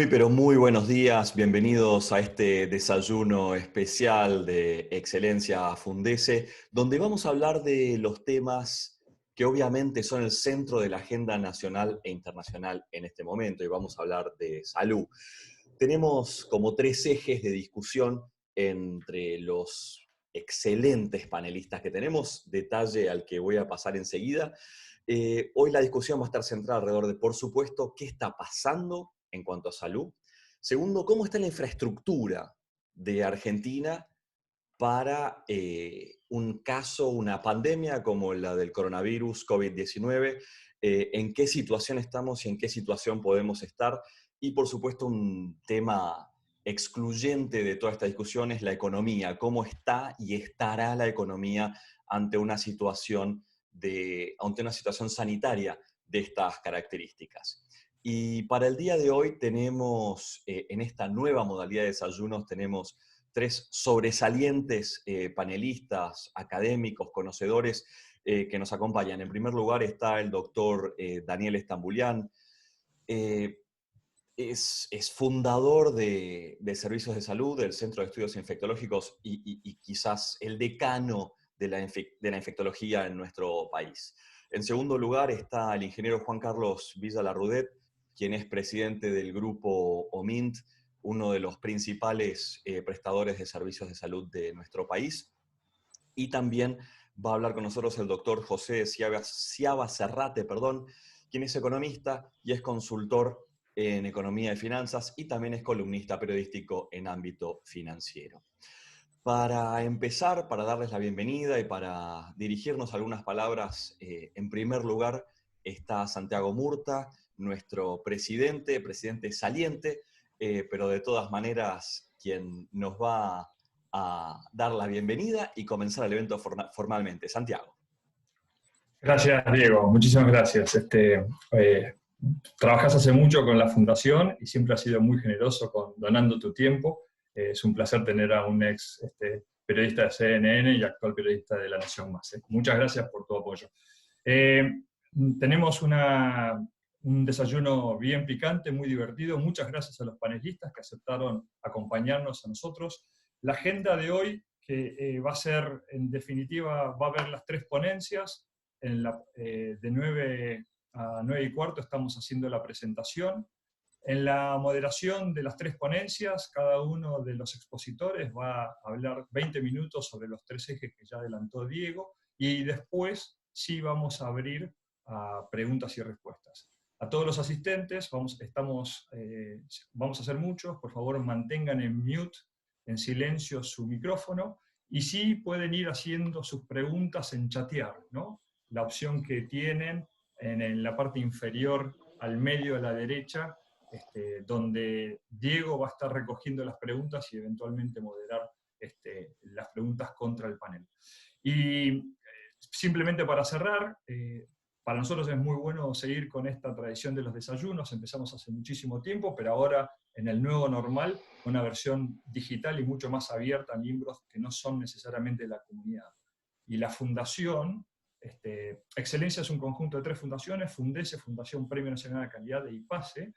Muy, pero muy buenos días. Bienvenidos a este desayuno especial de Excelencia Fundese, donde vamos a hablar de los temas que obviamente son el centro de la agenda nacional e internacional en este momento, y vamos a hablar de salud. Tenemos como tres ejes de discusión entre los excelentes panelistas que tenemos, detalle al que voy a pasar enseguida. Hoy la discusión va a estar centrada alrededor de, por supuesto, qué está pasando en cuanto a salud. Segundo, cómo está la infraestructura de Argentina para un caso, una pandemia como la del coronavirus COVID-19, en qué situación estamos y en qué situación podemos estar. Y por supuesto un tema excluyente de toda esta discusión es la economía, cómo está y estará la economía ante una situación sanitaria de estas características. Y para el día de hoy tenemos, en esta nueva modalidad de desayunos, tenemos tres sobresalientes panelistas, académicos, conocedores que nos acompañan. En primer lugar está el doctor Daniel Stambulian. Eh, es fundador de Servicios de Salud, del Centro de Estudios Infectológicos y quizás el decano de la infectología en nuestro país. En segundo lugar está el ingeniero Juan Carlos Villalarrudet, quien es presidente del grupo OMINT, uno de los principales prestadores de servicios de salud de nuestro país. Y también va a hablar con nosotros el doctor José Sciaba Serrate, quien es economista y es consultor en economía y finanzas y también es columnista periodístico en ámbito financiero. Para empezar, para darles la bienvenida y para dirigirnos algunas palabras, en primer lugar está Santiago Murta, nuestro presidente saliente, pero de todas maneras quien nos va a dar la bienvenida y comenzar el evento formalmente. Santiago. Gracias, Diego. Muchísimas gracias. Trabajas hace mucho con la Fundación y siempre has sido muy generoso donando tu tiempo. Es un placer tener a un ex periodista de CNN y actual periodista de La Nación Más. Muchas gracias por tu apoyo. Tenemos un desayuno bien picante, muy divertido. Muchas gracias a los panelistas que aceptaron acompañarnos a nosotros. La agenda de hoy, que va a ser, en definitiva, va a haber las tres ponencias. De 9 a 9 y cuarto estamos haciendo la presentación. En la moderación de las tres ponencias, cada uno de los expositores va a hablar 20 minutos sobre los tres ejes que ya adelantó Diego, y después sí vamos a abrir a preguntas y respuestas. A todos los asistentes, vamos a hacer muchos, por favor mantengan en mute, en silencio su micrófono, y sí pueden ir haciendo sus preguntas en chatear, ¿no? La opción que tienen en la parte inferior al medio de la derecha, donde Diego va a estar recogiendo las preguntas y eventualmente moderar las preguntas contra el panel. Y simplemente para cerrar, para nosotros es muy bueno seguir con esta tradición de los desayunos. Empezamos hace muchísimo tiempo, pero ahora en el nuevo normal, una versión digital y mucho más abierta a miembros que no son necesariamente de la comunidad. Y la fundación, Excelencia es un conjunto de tres fundaciones: Fundese, Fundación Premio Nacional de Calidad, de IPASE.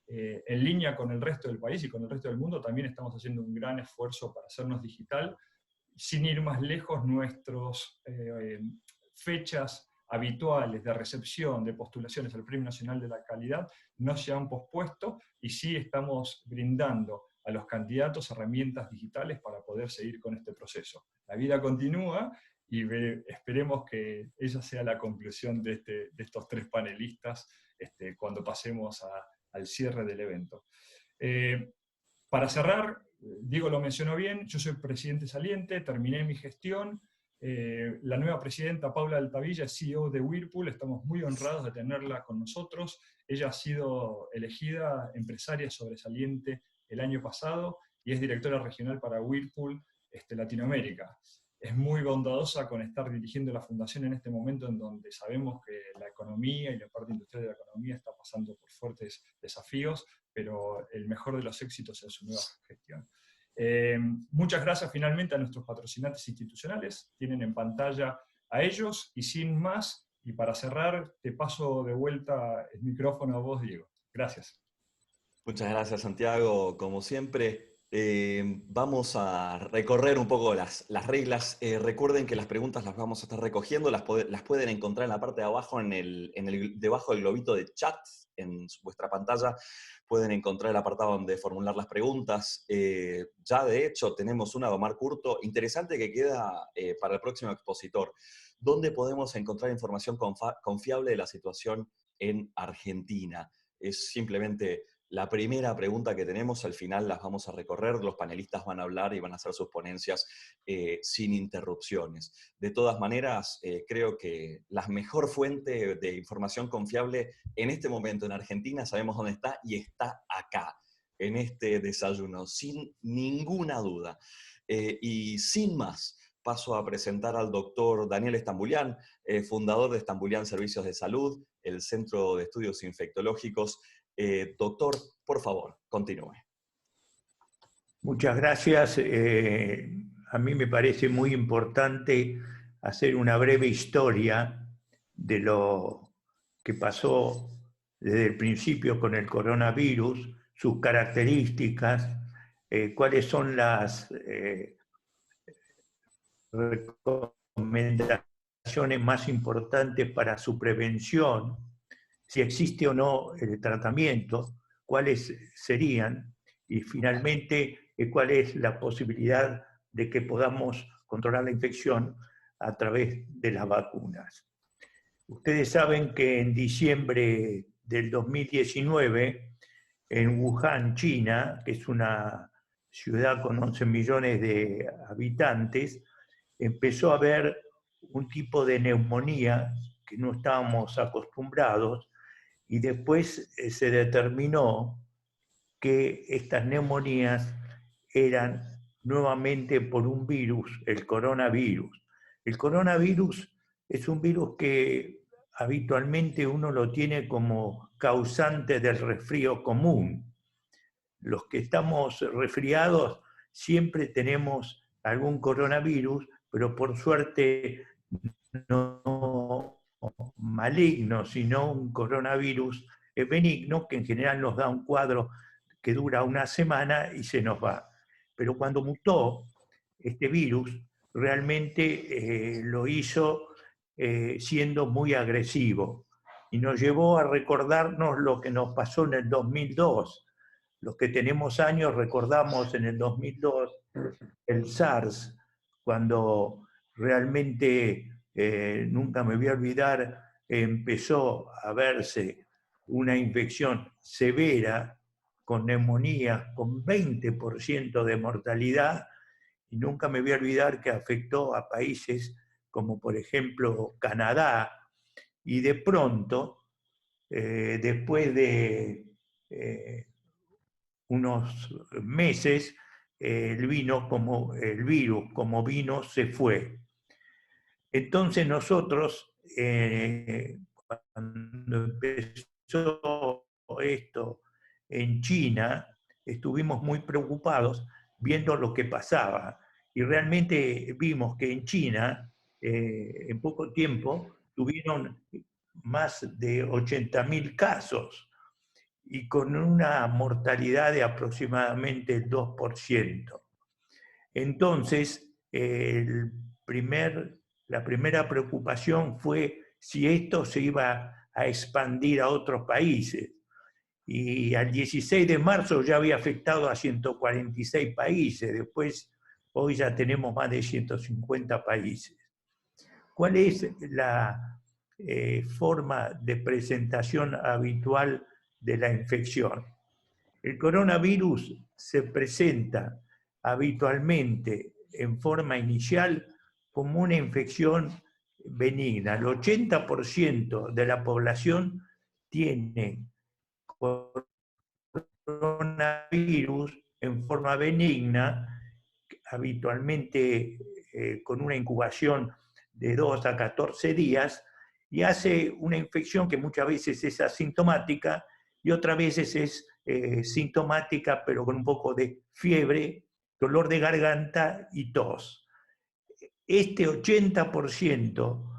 En línea con el resto del país y con el resto del mundo, también estamos haciendo un gran esfuerzo para hacernos digital. Sin ir más lejos, nuestras fechas habituales de recepción de postulaciones al Premio Nacional de la Calidad no se han pospuesto, y sí estamos brindando a los candidatos herramientas digitales para poder seguir con este proceso. La vida continúa, y esperemos que esa sea la conclusión de estos tres panelistas cuando pasemos al cierre del evento. Para cerrar, Diego lo mencionó bien, yo soy presidente saliente, terminé mi gestión. La nueva presidenta, Paula Altavilla, es CEO de Whirlpool. Estamos muy honrados de tenerla con nosotros. Ella ha sido elegida empresaria sobresaliente el año pasado y es directora regional para Whirlpool Latinoamérica. Es muy bondadosa con estar dirigiendo la fundación en este momento en donde sabemos que la economía y la parte industrial de la economía está pasando por fuertes desafíos, pero el mejor de los éxitos es su nueva gestión. Muchas gracias finalmente a nuestros patrocinantes institucionales. Tienen en pantalla a ellos, y sin más, y para cerrar, te paso de vuelta el micrófono a vos, Diego. Gracias. Muchas gracias, Santiago. Como siempre, vamos a recorrer un poco las reglas. Recuerden que las preguntas las vamos a estar recogiendo, las pueden encontrar en la parte de abajo, debajo del globito de chat, en vuestra pantalla. Pueden encontrar el apartado donde formular las preguntas. Ya de hecho tenemos una de Omar Curto, interesante, que queda para el próximo expositor. ¿Dónde podemos encontrar información confiable de la situación en Argentina? Es simplemente la primera pregunta que tenemos. Al final las vamos a recorrer, los panelistas van a hablar y van a hacer sus ponencias sin interrupciones. De todas maneras, creo que la mejor fuente de información confiable en este momento en Argentina, sabemos dónde está, y está acá, en este desayuno, sin ninguna duda. Y sin más, paso a presentar al doctor Daniel Stambulian, fundador de Stambulian Servicios de Salud, el Centro de Estudios Infectológicos. Doctor, por favor, continúe. Muchas gracias. A mí me parece muy importante hacer una breve historia de lo que pasó desde el principio con el coronavirus, sus características, cuáles son las recomendaciones más importantes para su prevención, si existe o no el tratamiento, cuáles serían, y finalmente cuál es la posibilidad de que podamos controlar la infección a través de las vacunas. Ustedes saben que en diciembre del 2019, en Wuhan, China, que es una ciudad con 11 millones de habitantes, empezó a haber un tipo de neumonía que no estábamos acostumbrados, y después se determinó que estas neumonías eran nuevamente por un virus, el coronavirus. El coronavirus es un virus que habitualmente uno lo tiene como causante del resfrío común. Los que estamos resfriados siempre tenemos algún coronavirus, pero por suerte no maligno, sino un coronavirus benigno que en general nos da un cuadro que dura una semana y se nos va. Pero cuando mutó este virus, realmente lo hizo siendo muy agresivo y nos llevó a recordarnos lo que nos pasó en el 2002. Los que tenemos años recordamos en el 2002 el SARS, cuando realmente, nunca me voy a olvidar, empezó a verse una infección severa con neumonía, con 20% de mortalidad, y nunca me voy a olvidar que afectó a países como por ejemplo Canadá, y de pronto, después de unos meses, el virus como vino se fue. Entonces nosotros, cuando empezó esto en China, estuvimos muy preocupados viendo lo que pasaba. Y realmente vimos que en China, en poco tiempo, tuvieron más de 80.000 casos y con una mortalidad de aproximadamente el 2%. Entonces, la primera preocupación fue si esto se iba a expandir a otros países. Y al 16 de marzo ya había afectado a 146 países. Después, hoy ya tenemos más de 150 países. ¿Cuál es la forma de presentación habitual de la infección? El coronavirus se presenta habitualmente en forma inicial como una infección benigna. El 80% de la población tiene coronavirus en forma benigna, habitualmente con una incubación de 2 a 14 días, y hace una infección que muchas veces es asintomática y otras veces es sintomática, pero con un poco de fiebre, dolor de garganta y tos. Este 80%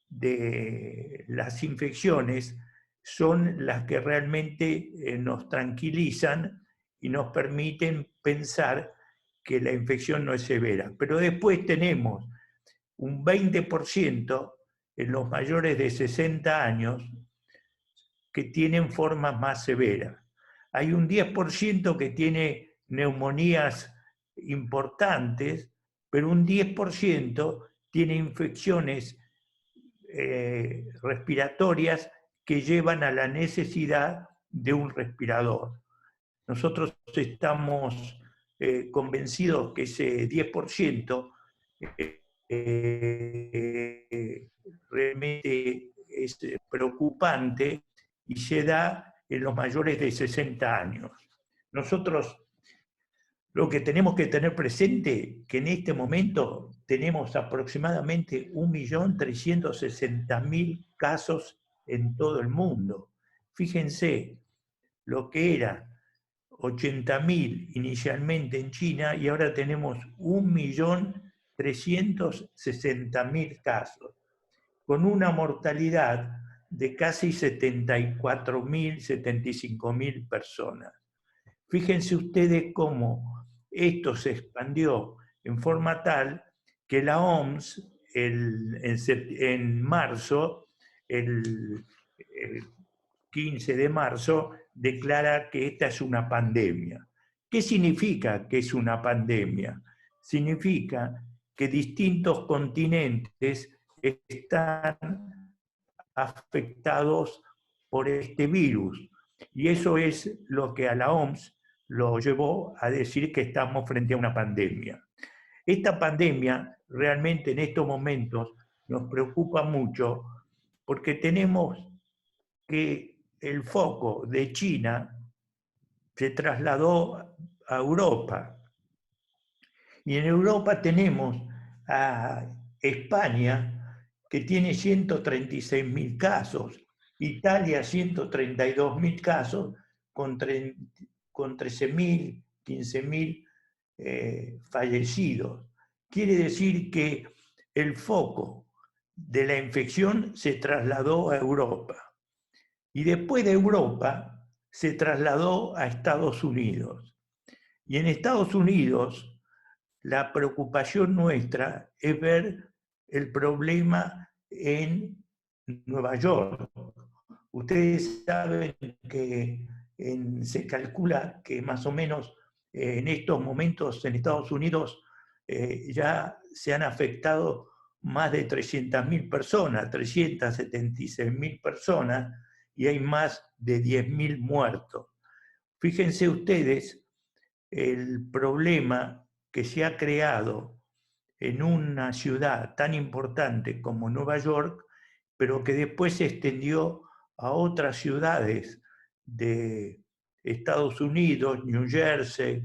de las infecciones son las que realmente nos tranquilizan y nos permiten pensar que la infección no es severa. Pero después tenemos un 20% en los mayores de 60 años que tienen formas más severas. Hay un 10% que tiene neumonías importantes, pero un 10% tiene infecciones respiratorias que llevan a la necesidad de un respirador. Nosotros estamos convencidos que ese 10% realmente es preocupante y se da en los mayores de 60 años. Nosotros lo que tenemos que tener presente es que en este momento tenemos aproximadamente 1.360.000 casos en todo el mundo. Fíjense lo que era 80.000 inicialmente en China y ahora tenemos 1.360.000 casos, con una mortalidad de casi 74.000, 75.000 personas. Fíjense ustedes cómo esto se expandió en forma tal que la OMS en marzo, el 15 de marzo, declara que esta es una pandemia. ¿Qué significa que es una pandemia? Significa que distintos continentes están afectados por este virus. Y eso es lo que a la OMS lo llevó a decir que estamos frente a una pandemia. Esta pandemia realmente en estos momentos nos preocupa mucho porque tenemos que el foco de China se trasladó a Europa. Y en Europa tenemos a España, que tiene 136.000 casos, Italia 132.000 casos, con 13.000, 15.000 fallecidos. Quiere decir que el foco de la infección se trasladó a Europa. Y después de Europa se trasladó a Estados Unidos. Y en Estados Unidos la preocupación nuestra es ver el problema en Nueva York. Ustedes saben que se calcula que más o menos en estos momentos en Estados Unidos ya se han afectado más de 300.000 personas, 376.000 personas, y hay más de 10.000 muertos. Fíjense ustedes el problema que se ha creado en una ciudad tan importante como Nueva York, pero que después se extendió a otras ciudades de Estados Unidos, New Jersey,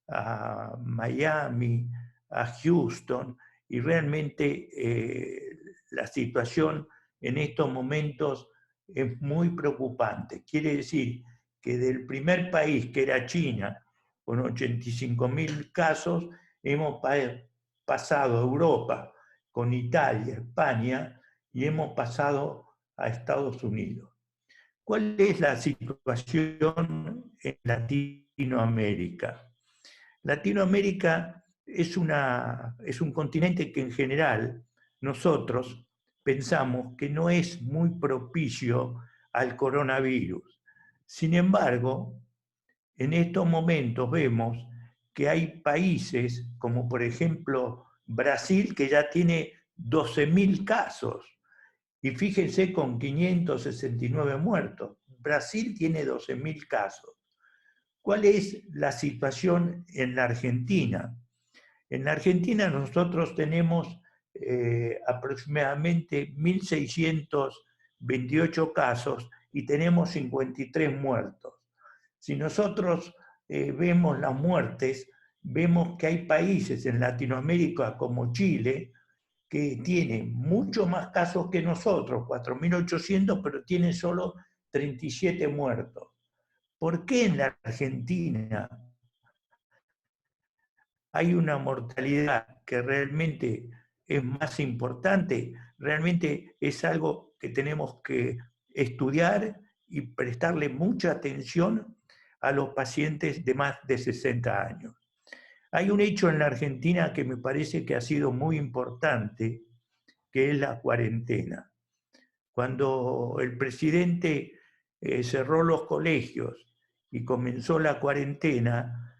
a Miami, a Houston, y realmente la situación en estos momentos es muy preocupante. Quiere decir que del primer país, que era China, con 85.000 casos, hemos pasado a Europa con Italia, España, y hemos pasado a Estados Unidos. ¿Cuál es la situación en Latinoamérica? Latinoamérica es un continente que en general nosotros pensamos que no es muy propicio al coronavirus. Sin embargo, en estos momentos vemos que hay países como por ejemplo Brasil, que ya tiene 12.000 casos, y fíjense con 569 muertos. Brasil tiene 12.000 casos. ¿Cuál es la situación en la Argentina? En la Argentina nosotros tenemos aproximadamente 1.628 casos y tenemos 53 muertos. Si nosotros vemos las muertes, vemos que hay países en Latinoamérica como Chile que tienen mucho más casos que nosotros, 4.800, pero tienen solo 37 muertos. ¿Por qué en la Argentina hay una mortalidad que realmente es más importante? Realmente es algo que tenemos que estudiar y prestarle mucha atención a los pacientes de más de 60 años. Hay un hecho en la Argentina que me parece que ha sido muy importante, que es la cuarentena. Cuando el presidente cerró los colegios y comenzó la cuarentena,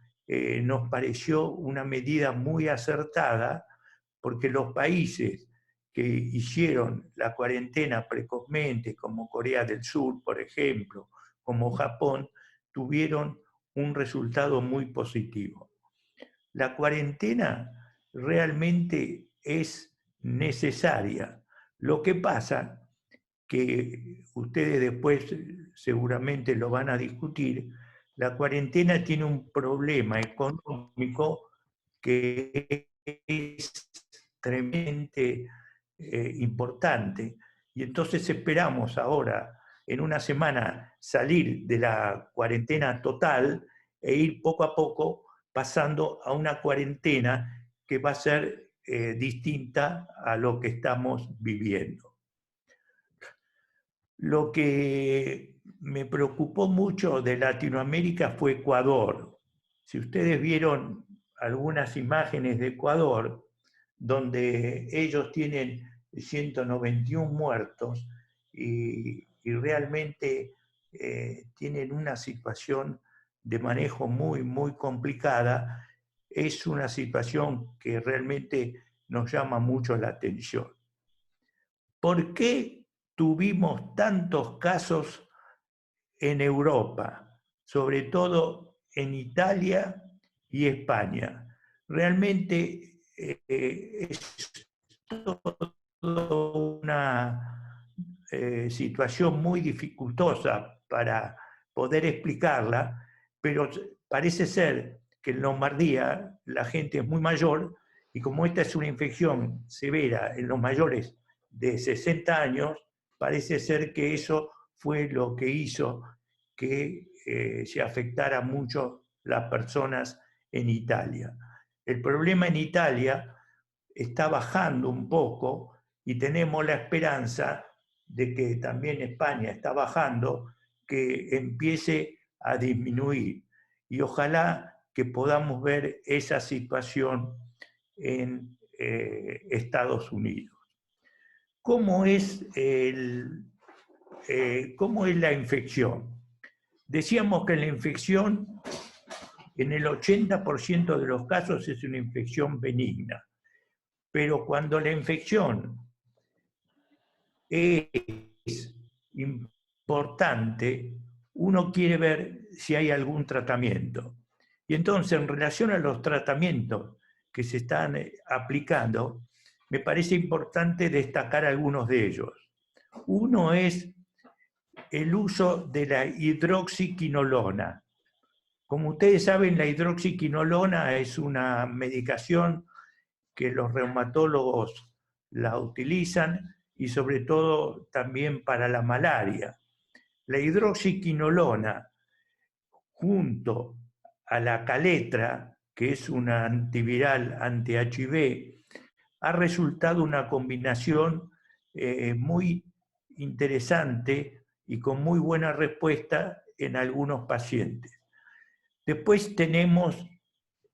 nos pareció una medida muy acertada, porque los países que hicieron la cuarentena precozmente, como Corea del Sur, por ejemplo, como Japón, tuvieron un resultado muy positivo. La cuarentena realmente es necesaria. Lo que pasa, que ustedes después seguramente lo van a discutir, la cuarentena tiene un problema económico que es tremendamente importante. Y entonces esperamos ahora, en una semana, salir de la cuarentena total e ir poco a poco pasando a una cuarentena que va a ser distinta a lo que estamos viviendo. Lo que me preocupó mucho de Latinoamérica fue Ecuador. Si ustedes vieron algunas imágenes de Ecuador, donde ellos tienen 191 muertos y realmente tienen una situación de manejo muy, muy complicada, es una situación que realmente nos llama mucho la atención. ¿Por qué tuvimos tantos casos en Europa, sobre todo en Italia y España? Realmente es toda una situación muy dificultosa para poder explicarla, pero parece ser que en Lombardía la gente es muy mayor y como esta es una infección severa en los mayores de 60 años, parece ser que eso fue lo que hizo que se afectara mucho las personas en Italia. El problema en Italia está bajando un poco y tenemos la esperanza de que también España está bajando, que empiece a disminuir. Y ojalá que podamos ver esa situación en Estados Unidos. ¿Cómo es la infección? Decíamos que la infección, en el 80% de los casos, es una infección benigna. Pero cuando la infección es importante, uno quiere ver si hay algún tratamiento. Y entonces, en relación a los tratamientos que se están aplicando, me parece importante destacar algunos de ellos. Uno es el uso de la hidroxiquinolona. Como ustedes saben, la hidroxiquinolona es una medicación que los reumatólogos la utilizan y sobre todo también para la malaria. La hidroxiquinolona, junto a la caletra, que es una antiviral anti-HIV, ha resultado una combinación muy interesante y con muy buena respuesta en algunos pacientes. Después tenemos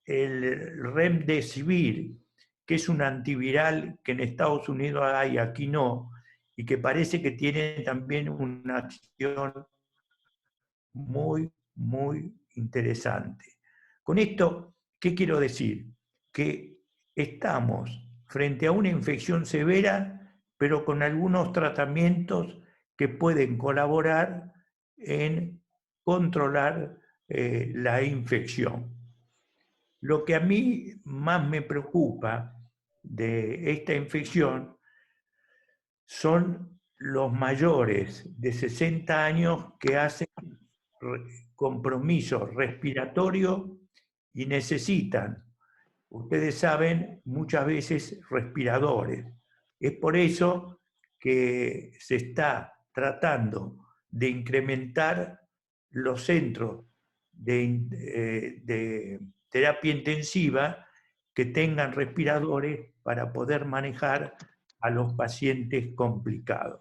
el Remdesivir, que es un antiviral que en Estados Unidos hay, aquí no, y que parece que tiene también una acción muy, muy interesante. Con esto, ¿qué quiero decir? Que estamos frente a una infección severa, pero con algunos tratamientos que pueden colaborar en controlar la infección. Lo que a mí más me preocupa de esta infección son los mayores de 60 años que hacen compromiso respiratorio y necesitan, ustedes saben, muchas veces respiradores. Es por eso que se está tratando de incrementar los centros de terapia intensiva que tengan respiradores para poder manejar a los pacientes complicados.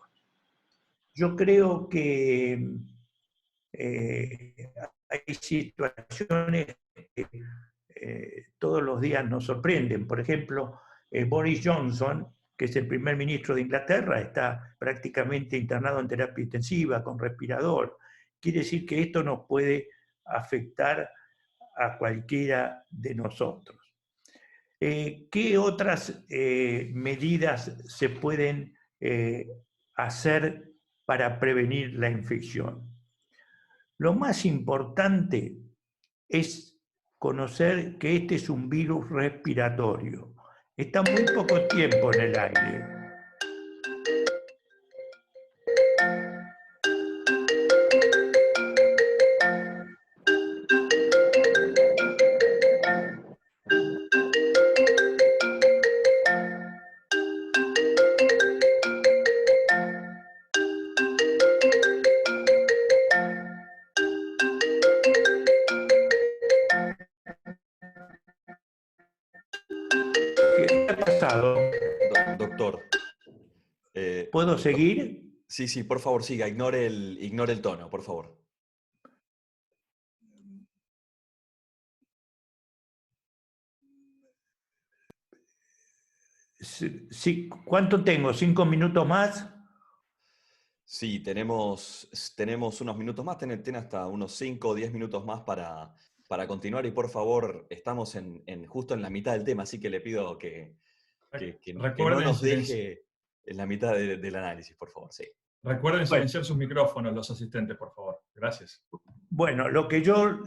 Yo creo que hay situaciones que todos los días nos sorprenden. Por ejemplo, Boris Johnson, que es el primer ministro de Inglaterra, está prácticamente internado en terapia intensiva, con respirador. Quiere decir que esto nos puede afectar a cualquiera de nosotros. ¿Qué otras medidas se pueden hacer para prevenir la infección? Lo más importante es conocer que este es un virus respiratorio. Está muy poco tiempo en el aire. ¿Qué ha pasado? Doctor. ¿Puedo seguir? Sí, sí, por favor, siga. Ignore el tono, por favor. Sí. ¿Cuánto tengo? ¿5 minutos más? Sí, tenemos unos minutos más, ten hasta unos 5 o 10 minutos más para continuar y por favor, estamos justo en la mitad del tema, así que le pido que no Recuerden nos deje en la mitad del análisis, por favor. Sí. Recuerden silenciar sus micrófonos, los asistentes, por favor. Gracias. Bueno, lo que yo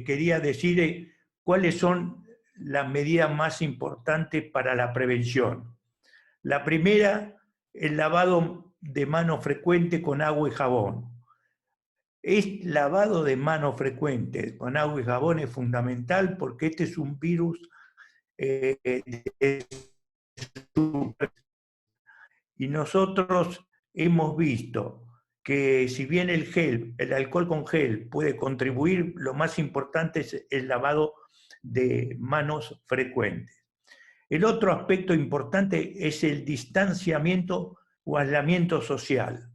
quería decir es cuáles son las medidas más importantes para la prevención. La primera, el lavado de manos frecuente con agua y jabón. El lavado de manos frecuente con agua y jabón es fundamental porque este es un virus y nosotros hemos visto que si bien el alcohol con gel puede contribuir, lo más importante es el lavado de manos frecuente. El otro aspecto importante es el distanciamiento o aislamiento social.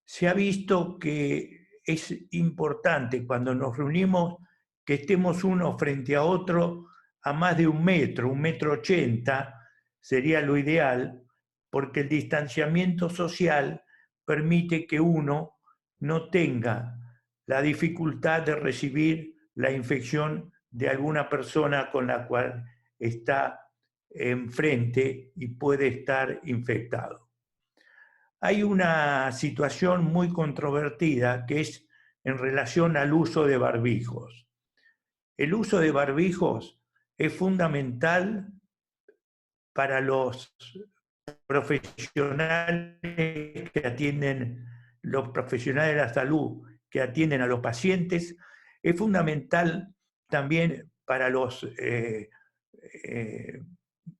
Se ha visto que es importante cuando nos reunimos que estemos uno frente a otro a más de 1 metro 80, sería lo ideal, porque el distanciamiento social permite que uno no tenga la dificultad de recibir la infección de alguna persona con la cual está enfrente y puede estar infectado. Hay una situación muy controvertida que es en relación al uso de barbijos. El uso de barbijos es fundamental para los profesionales que atienden, los profesionales de la salud que atienden a los pacientes, es fundamental también para los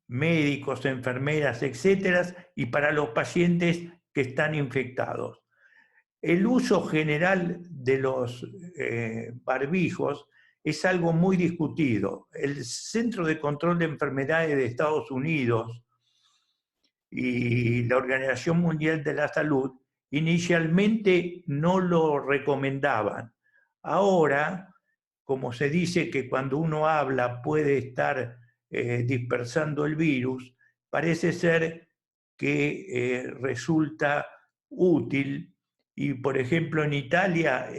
médicos, enfermeras, etcétera, y para los pacientes que están infectados. El uso general de los barbijos es algo muy discutido. El Centro de Control de Enfermedades de Estados Unidos y la Organización Mundial de la Salud inicialmente no lo recomendaban. Ahora, como se dice que cuando uno habla puede estar dispersando el virus, parece ser que resulta útil y, por ejemplo, en Italia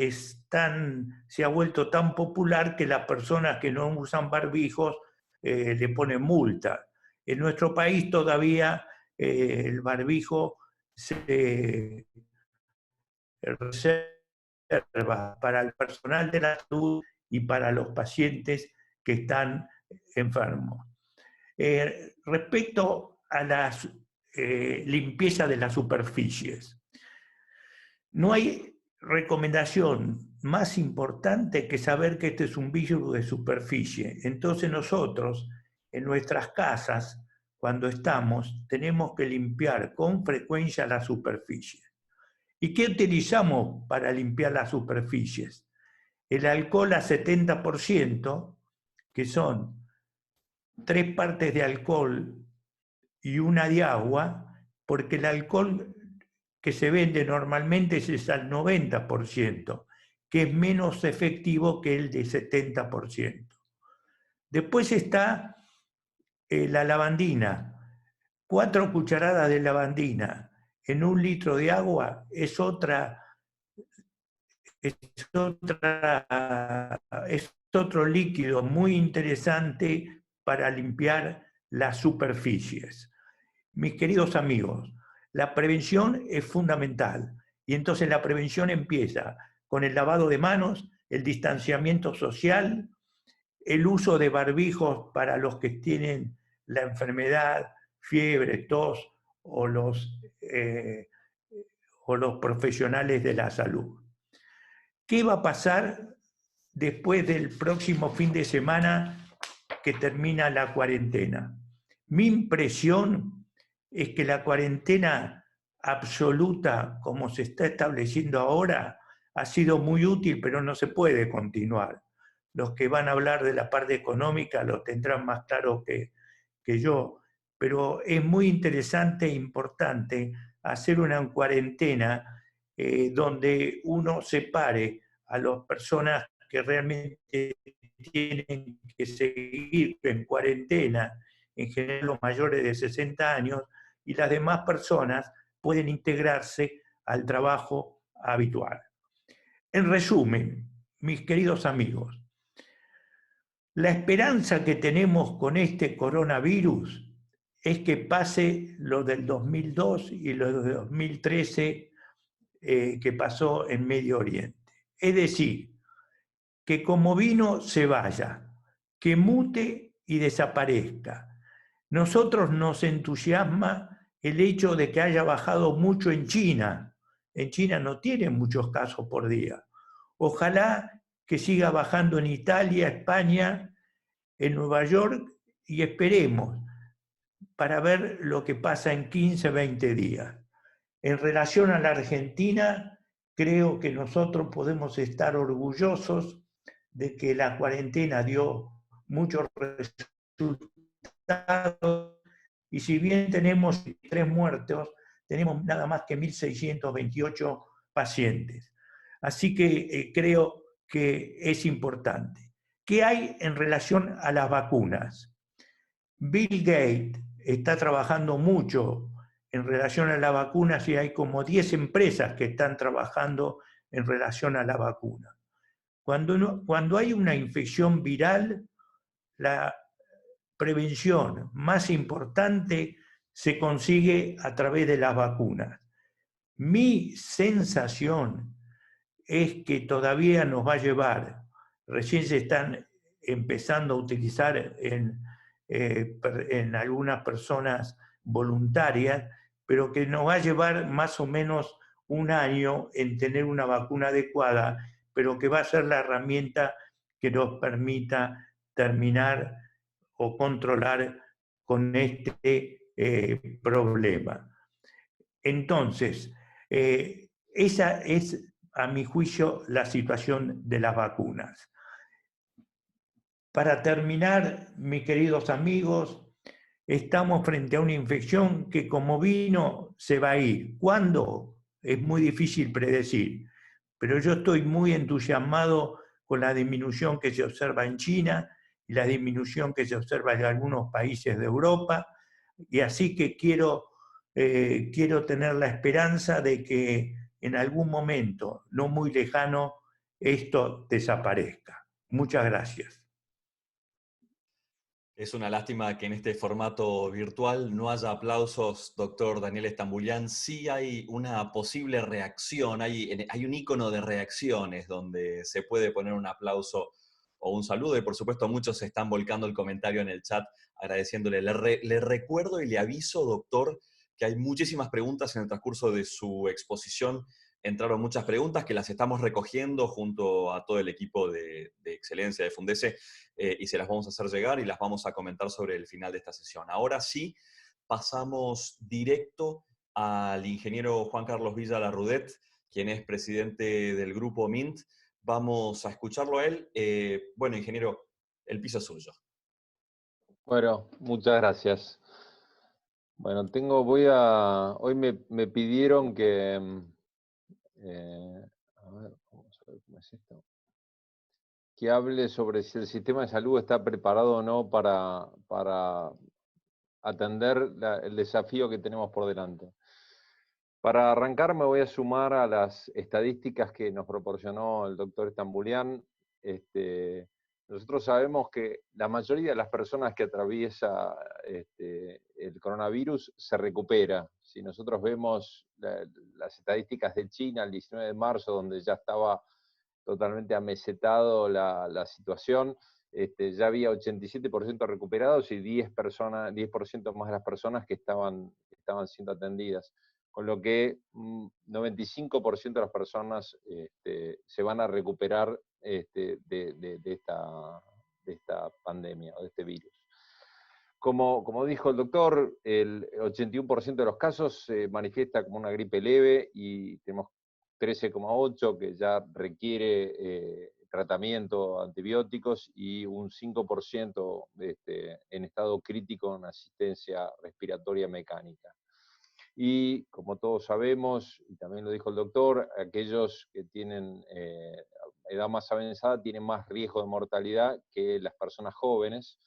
se ha vuelto tan popular que las personas que no usan barbijos le ponen multa. En nuestro país todavía el barbijo se reserva para el personal de la salud y para los pacientes que están enfermos. Respecto a la limpieza de las superficies, no hay recomendación más importante que saber que este es un virus de superficie. Entonces nosotros, en nuestras casas, cuando estamos, tenemos que limpiar con frecuencia las superficies. ¿Y qué utilizamos para limpiar las superficies? El alcohol a 70%, que son 3 partes de alcohol y 1 de agua, porque el alcohol que se vende normalmente es al 90%. que es menos efectivo que el de 70%. Después está la lavandina. 4 cucharadas de lavandina en 1 litro de agua es otro líquido muy interesante para limpiar las superficies. Mis queridos amigos, la prevención es fundamental y entonces la prevención empieza con el lavado de manos, el distanciamiento social, el uso de barbijos para los que tienen la enfermedad, fiebre, tos o los profesionales de la salud. ¿Qué va a pasar después del próximo fin de semana que termina la cuarentena? Mi impresión es que la cuarentena absoluta, como se está estableciendo ahora, ha sido muy útil, pero no se puede continuar. Los que van a hablar de la parte económica lo tendrán más claro que yo, pero es muy interesante e importante hacer una cuarentena donde uno separe a las personas que realmente tienen que seguir en cuarentena, en general los mayores de 60 años, y las demás personas pueden integrarse al trabajo habitual. En resumen, mis queridos amigos, la esperanza que tenemos con este coronavirus es que pase lo del 2002 y lo del 2013 que pasó en Medio Oriente. Es decir, que como vino se vaya, que mute y desaparezca. Nosotros nos entusiasma el hecho de que haya bajado mucho en China. En China no tienen muchos casos por día. Ojalá que siga bajando en Italia, España, en Nueva York, y esperemos para ver lo que pasa en 15, 20 días. En relación a la Argentina, creo que nosotros podemos estar orgullosos de que la cuarentena dio muchos resultados, y si bien tenemos 3 muertos, tenemos nada más que 1.628 pacientes. Así que creo que es importante. ¿Qué hay en relación a las vacunas? Bill Gates está trabajando mucho en relación a las vacunas y hay como 10 empresas que están trabajando en relación a la vacuna. Cuando hay una infección viral, la prevención más importante se consigue a través de las vacunas. Mi sensación es que todavía nos va a llevar, recién se están empezando a utilizar en algunas personas voluntarias, pero que nos va a llevar más o menos 1 año en tener una vacuna adecuada, pero que va a ser la herramienta que nos permita terminar o controlar con este problema. Entonces, esa es, a mi juicio, la situación de las vacunas. Para terminar, mis queridos amigos, estamos frente a una infección que como vino se va a ir. ¿Cuándo? Es muy difícil predecir, pero yo estoy muy entusiasmado con la disminución que se observa en China y la disminución que se observa en algunos países de Europa, y así que quiero tener la esperanza de que en algún momento, no muy lejano, esto desaparezca. Muchas gracias. Es una lástima que en este formato virtual no haya aplausos, doctor Daniel Stambulián. Sí hay una posible reacción, hay un icono de reacciones donde se puede poner un aplauso o un saludo, y por supuesto muchos se están volcando el comentario en el chat agradeciéndole. Le recuerdo y le aviso, doctor, que hay muchísimas preguntas en el transcurso de su exposición. Entraron muchas preguntas que las estamos recogiendo junto a todo el equipo de excelencia de Fundese, y se las vamos a hacer llegar y las vamos a comentar sobre el final de esta sesión. Ahora sí, pasamos directo al ingeniero Juan Carlos Villa Larrudet, quien es presidente del grupo MINT. Vamos a escucharlo a él. Bueno, ingeniero, el piso es suyo. Bueno, muchas gracias. Bueno, hoy me pidieron que, a ver, vamos a ver cómo es esto? Que hable sobre si el sistema de salud está preparado o no para atender el desafío que tenemos por delante. Para arrancar me voy a sumar a las estadísticas que nos proporcionó el doctor Stambulian. Nosotros sabemos que la mayoría de las personas que atraviesa el coronavirus se recupera. Si nosotros vemos las estadísticas de China el 19 de marzo, donde ya estaba totalmente amesetado la situación, ya había 87% recuperados y 10% más de las personas que estaban siendo atendidas. Con lo que 95% de las personas se van a recuperar de esta pandemia o de este virus. Como dijo el doctor, el 81% de los casos se manifiesta como una gripe leve y tenemos 13,8% que ya requiere tratamiento, antibióticos, y un 5% en estado crítico en asistencia respiratoria mecánica. Y como todos sabemos, y también lo dijo el doctor, aquellos que tienen edad más avanzada tienen más riesgo de mortalidad que las personas jóvenes,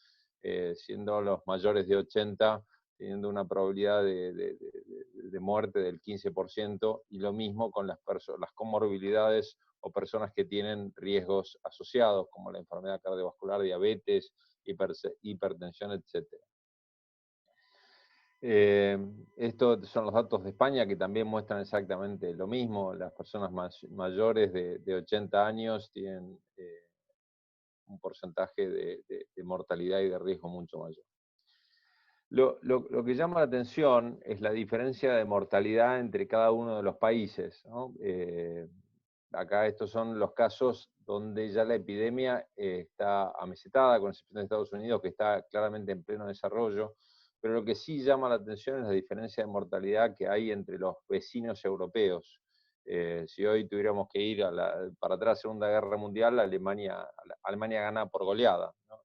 siendo los mayores de 80 teniendo una probabilidad de muerte del 15%, y lo mismo con las comorbilidades o personas que tienen riesgos asociados, como la enfermedad cardiovascular, diabetes, hipertensión, etc. Estos son los datos de España, que también muestran exactamente lo mismo. Las personas mayores de 80 años tienen un porcentaje de mortalidad y de riesgo mucho mayor. Lo que llama la atención es la diferencia de mortalidad entre cada uno de los países, ¿no? Acá estos son los casos donde ya la epidemia está amesetada, con excepción de Estados Unidos, que está claramente en pleno desarrollo. Pero lo que sí llama la atención es la diferencia de mortalidad que hay entre los vecinos europeos. Si hoy tuviéramos que ir para atrás, Segunda Guerra Mundial, Alemania gana por goleada, ¿no?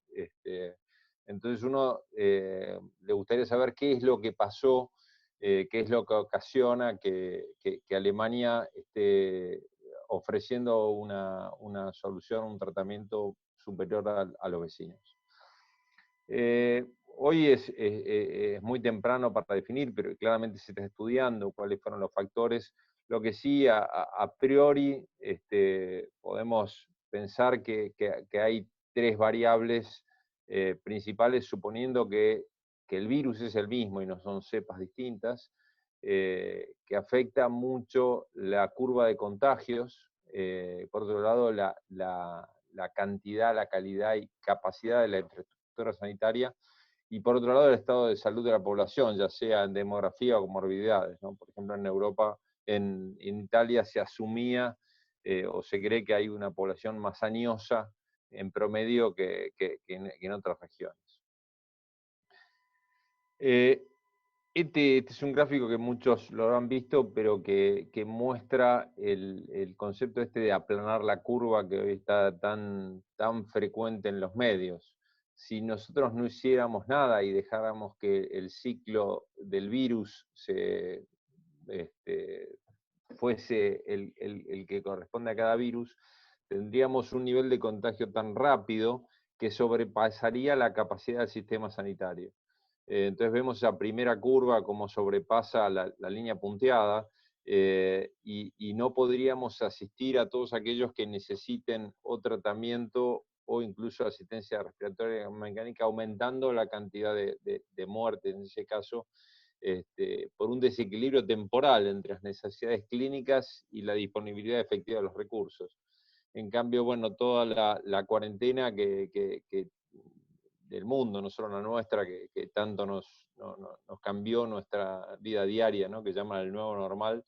Entonces uno le gustaría saber qué es lo que pasó, qué es lo que ocasiona que Alemania esté ofreciendo una solución, un tratamiento superior a los vecinos. Hoy es muy temprano para definir, pero claramente se está estudiando cuáles fueron los factores. Lo que sí, a priori, podemos pensar que hay tres variables principales, suponiendo que el virus es el mismo y no son cepas distintas, que afecta mucho la curva de contagios. Por otro lado, la cantidad, la calidad y capacidad de la infraestructura sanitaria, y por otro lado el estado de salud de la población, ya sea en demografía o comorbilidades, ¿no? Por ejemplo, en Europa, en Italia se asumía o se cree que hay una población más añosa en promedio que en otras regiones. Este es un gráfico que muchos lo habrán visto, pero que muestra el concepto de aplanar la curva, que hoy está tan frecuente en los medios. Si nosotros no hiciéramos nada y dejáramos que el ciclo del virus fuese el que corresponde a cada virus, tendríamos un nivel de contagio tan rápido que sobrepasaría la capacidad del sistema sanitario. Entonces vemos esa primera curva como sobrepasa la línea punteada, y no podríamos asistir a todos aquellos que necesiten o tratamiento o incluso asistencia respiratoria mecánica, aumentando la cantidad de muertes en ese caso, por un desequilibrio temporal entre las necesidades clínicas y la disponibilidad efectiva de los recursos. En cambio, bueno, toda la cuarentena del mundo, no solo la nuestra, que tanto nos cambió nuestra vida diaria, ¿no? Que llaman el nuevo normal,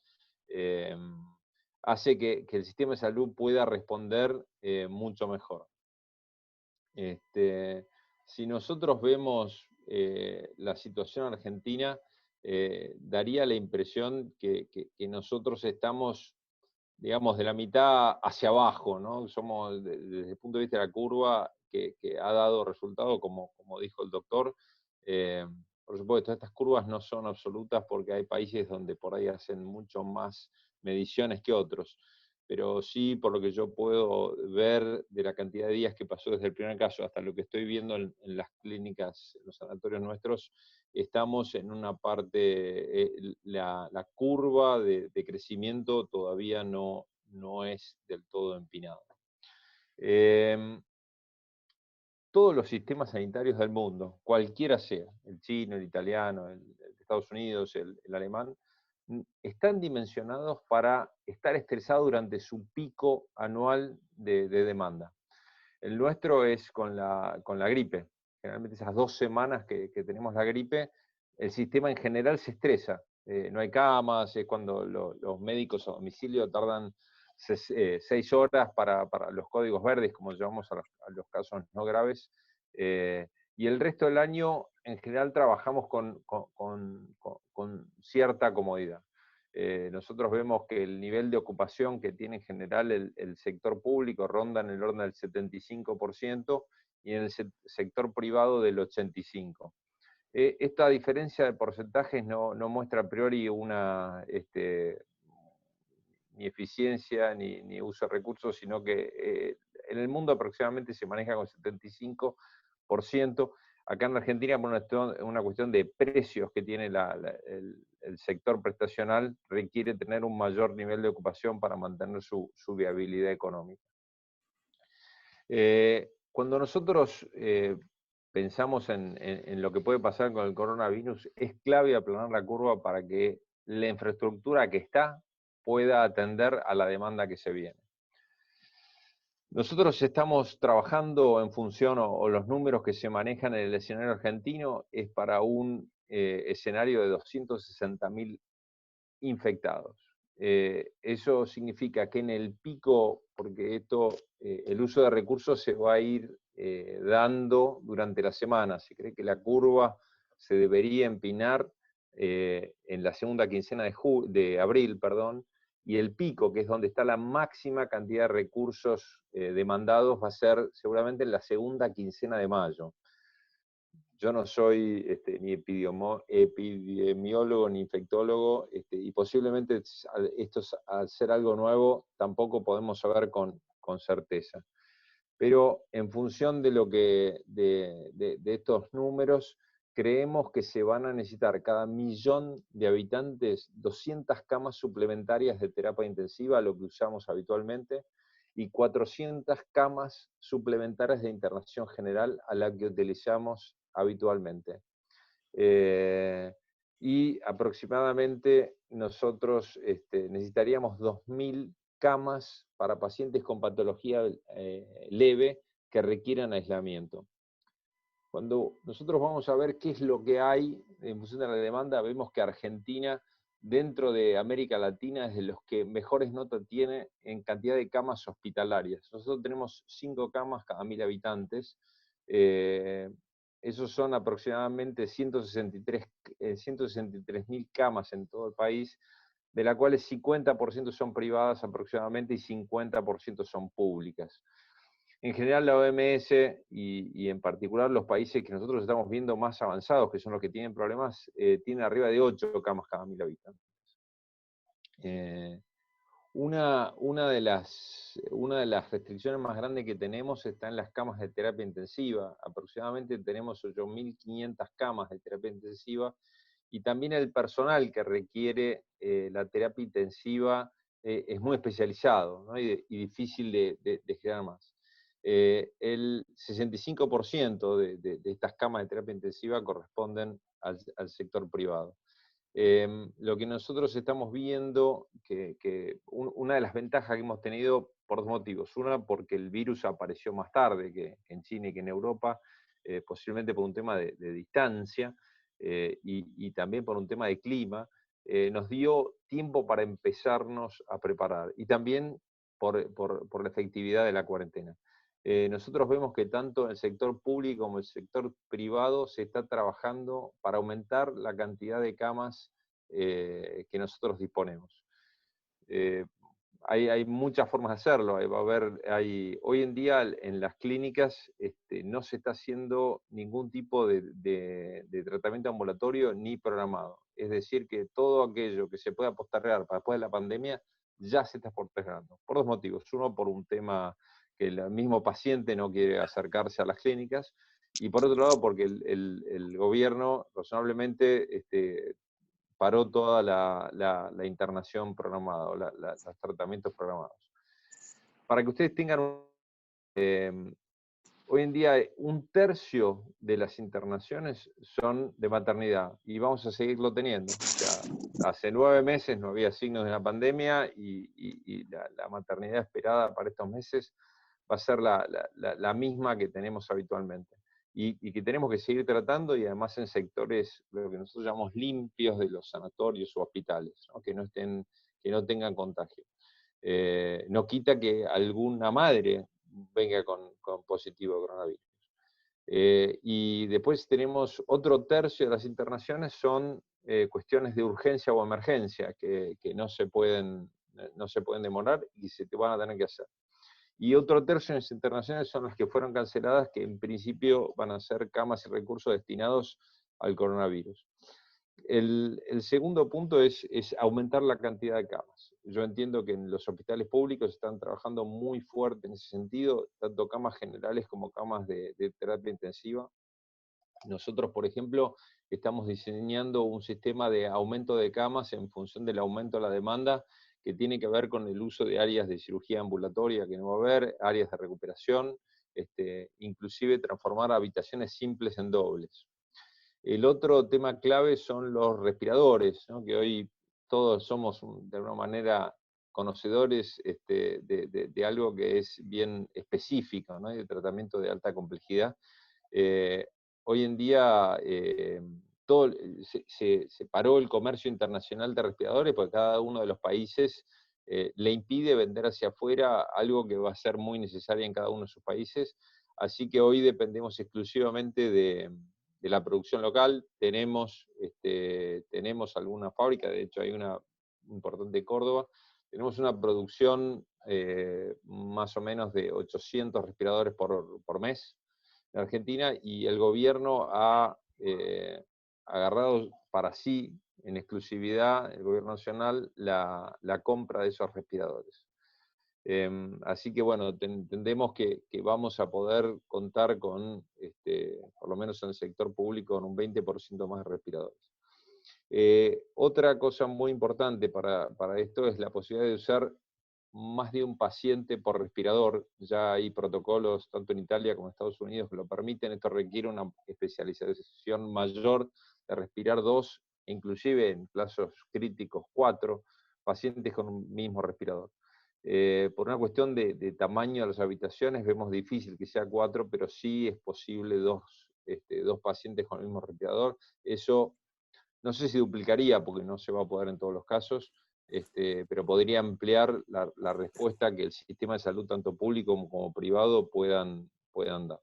hace que el sistema de salud pueda responder mucho mejor. Si nosotros vemos la situación argentina, daría la impresión que nosotros estamos, digamos, de la mitad hacia abajo, ¿no? Somos, desde el punto de vista de la curva, que ha dado resultado, como dijo el doctor. Por supuesto, estas curvas no son absolutas porque hay países donde por ahí hacen mucho más mediciones que otros, pero sí, por lo que yo puedo ver de la cantidad de días que pasó desde el primer caso hasta lo que estoy viendo en las clínicas, en los sanatorios nuestros, estamos en una parte, la curva de crecimiento todavía no es del todo empinada. Todos los sistemas sanitarios del mundo, cualquiera sea, el chino, el italiano, el de Estados Unidos, el alemán, están dimensionados para estar estresados durante su pico anual de demanda. El nuestro es con la gripe. Generalmente esas 2 semanas que tenemos la gripe, el sistema en general se estresa. No hay camas, es cuando los médicos a domicilio tardan 6 horas para los códigos verdes, como llamamos a los casos no graves, y el resto del año en general trabajamos con cierta comodidad. Nosotros vemos que el nivel de ocupación que tiene en general el sector público ronda en el orden del 75% y en el sector privado del 85%. Esta diferencia de porcentajes no muestra a priori una ni eficiencia ni uso de recursos, sino que en el mundo aproximadamente se maneja con 75%. Acá en Argentina, por una cuestión de precios que tiene el sector prestacional, requiere tener un mayor nivel de ocupación para mantener su viabilidad económica. Cuando nosotros pensamos en lo que puede pasar con el coronavirus, es clave aplanar la curva para que la infraestructura que está pueda atender a la demanda que se viene. Nosotros estamos trabajando en función, o los números que se manejan en el escenario argentino, es para un escenario de 260.000 infectados. Eso significa que en el pico, porque el uso de recursos se va a ir dando durante la semana, se cree que la curva se debería empinar en la segunda quincena de abril, y el pico, que es donde está la máxima cantidad de recursos demandados, va a ser seguramente en la segunda quincena de mayo. Yo no soy ni epidemiólogo ni infectólogo, y posiblemente esto, al ser algo nuevo, tampoco podemos saber con certeza. Pero en función de estos números, creemos que se van a necesitar cada 1.000.000 de habitantes 200 camas suplementarias de terapia intensiva, lo que usamos habitualmente, y 400 camas suplementarias de internación general a la que utilizamos habitualmente. Y aproximadamente nosotros necesitaríamos 2.000 camas para pacientes con patología leve que requieran aislamiento. Cuando nosotros vamos a ver qué es lo que hay en función de la demanda, vemos que Argentina, dentro de América Latina, es de los que mejores notas tiene en cantidad de camas hospitalarias. Nosotros tenemos 5 camas cada 1.000 habitantes. Esos son aproximadamente 163.000 camas en todo el país, de las cuales 50% son privadas aproximadamente y 50% son públicas. En general la OMS y en particular los países que nosotros estamos viendo más avanzados, que son los que tienen problemas, tienen arriba de 8 camas cada 1.000 habitantes. Una de las restricciones más grandes que tenemos está en las camas de terapia intensiva. Aproximadamente tenemos 8.500 camas de terapia intensiva, y también el personal que requiere la terapia intensiva es muy especializado, ¿no? y difícil de generar más. El 65% de estas camas de terapia intensiva corresponden al sector privado. Lo que nosotros estamos viendo, que una de las ventajas que hemos tenido por 2 motivos. Una, porque el virus apareció más tarde que en China y que en Europa, posiblemente por un tema de distancia, y también por un tema de clima, nos dio tiempo para empezarnos a preparar, y también por la efectividad de la cuarentena. Nosotros vemos que tanto en el sector público como en el sector privado se está trabajando para aumentar la cantidad de camas que nosotros disponemos. Hay muchas formas de hacerlo. Hoy en día en las clínicas no se está haciendo ningún tipo de tratamiento ambulatorio ni programado. Es decir, que todo aquello que se pueda postergar para después de la pandemia ya se está postergando, por dos motivos. Uno, por un tema que el mismo paciente no quiere acercarse a las clínicas, y por otro lado, porque el gobierno razonablemente paró toda la internación programada, o los tratamientos programados. Para que ustedes tengan hoy en día un tercio de las internaciones son de maternidad y vamos a seguirlo teniendo. O sea, hace 9 meses no había signos de la pandemia y la maternidad esperada para estos meses va a ser la misma que tenemos habitualmente. Y que tenemos que seguir tratando, y además en sectores, lo que nosotros llamamos limpios de los sanatorios o hospitales, ¿no? Que no tengan contagio. No quita que alguna madre venga con positivo de coronavirus. Y después tenemos otro tercio de las internaciones son cuestiones de urgencia o emergencia que no se pueden demorar y se te van a tener que hacer. Y otro tercio de las internaciones son las que fueron canceladas, que en principio van a ser camas y recursos destinados al coronavirus. El segundo punto es aumentar la cantidad de camas. Yo entiendo que en los hospitales públicos están trabajando muy fuerte en ese sentido, tanto camas generales como camas de terapia intensiva. Nosotros, por ejemplo, estamos diseñando un sistema de aumento de camas en función del aumento de la demanda, que tiene que ver con el uso de áreas de cirugía ambulatoria que no va a haber, áreas de recuperación, inclusive transformar habitaciones simples en dobles. El otro tema clave son los respiradores, ¿no? Que hoy todos somos de alguna manera conocedores de algo que es bien específico, ¿no? De tratamiento de alta complejidad. Hoy en día se paró el comercio internacional de respiradores porque cada uno de los países le impide vender hacia afuera algo que va a ser muy necesario en cada uno de sus países. Así que hoy dependemos exclusivamente de la producción local. Tenemos alguna fábrica, de hecho hay una importante en Córdoba. Tenemos una producción más o menos de 800 respiradores por mes en Argentina, y el gobierno ha agarrado para sí, en exclusividad, el gobierno nacional, la compra de esos respiradores. Así que bueno, entendemos que vamos a poder contar con, por lo menos en el sector público, con un 20% más de respiradores. Otra cosa muy importante para esto es la posibilidad de usar más de un paciente por respirador. Ya hay protocolos, tanto en Italia como en Estados Unidos, que lo permiten. Esto requiere una especialización mayor de respirar 2, inclusive en casos críticos 4 pacientes con un mismo respirador. Por una cuestión de tamaño de las habitaciones, vemos difícil que sea 4, pero sí es posible 2 pacientes con el mismo respirador. Eso no sé si duplicaría, porque no se va a poder en todos los casos, pero podría ampliar la respuesta que el sistema de salud, tanto público como privado, puedan dar.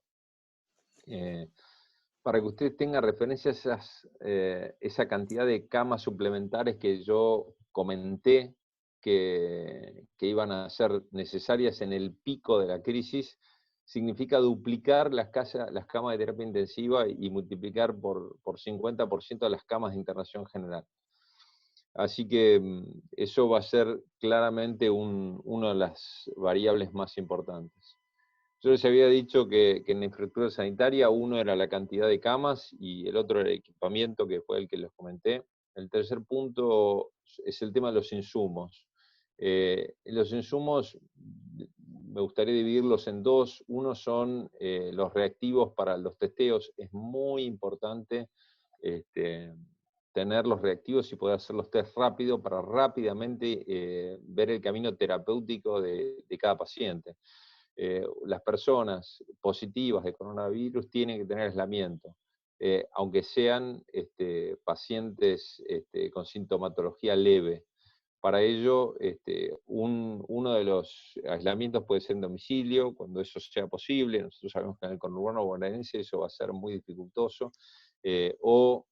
Para que ustedes tengan referencia a esa cantidad de camas suplementares que yo comenté que iban a ser necesarias en el pico de la crisis, significa duplicar las camas de terapia intensiva y multiplicar por 50% las camas de internación general. Así que eso va a ser claramente una de las variables más importantes. Yo les había dicho que en la infraestructura sanitaria uno era la cantidad de camas y el otro era el equipamiento, que fue el que les comenté. El tercer punto es el tema de los insumos. Los insumos me gustaría dividirlos en dos. Uno son los reactivos para los testeos. Es muy importante tener los reactivos y poder hacer los test rápido para rápidamente ver el camino terapéutico de cada paciente. Las personas positivas de coronavirus tienen que tener aislamiento, aunque sean pacientes con sintomatología leve. Para ello, uno de los aislamientos puede ser en domicilio, cuando eso sea posible. Nosotros sabemos que en el conurbano bonaerense eso va a ser muy dificultoso, o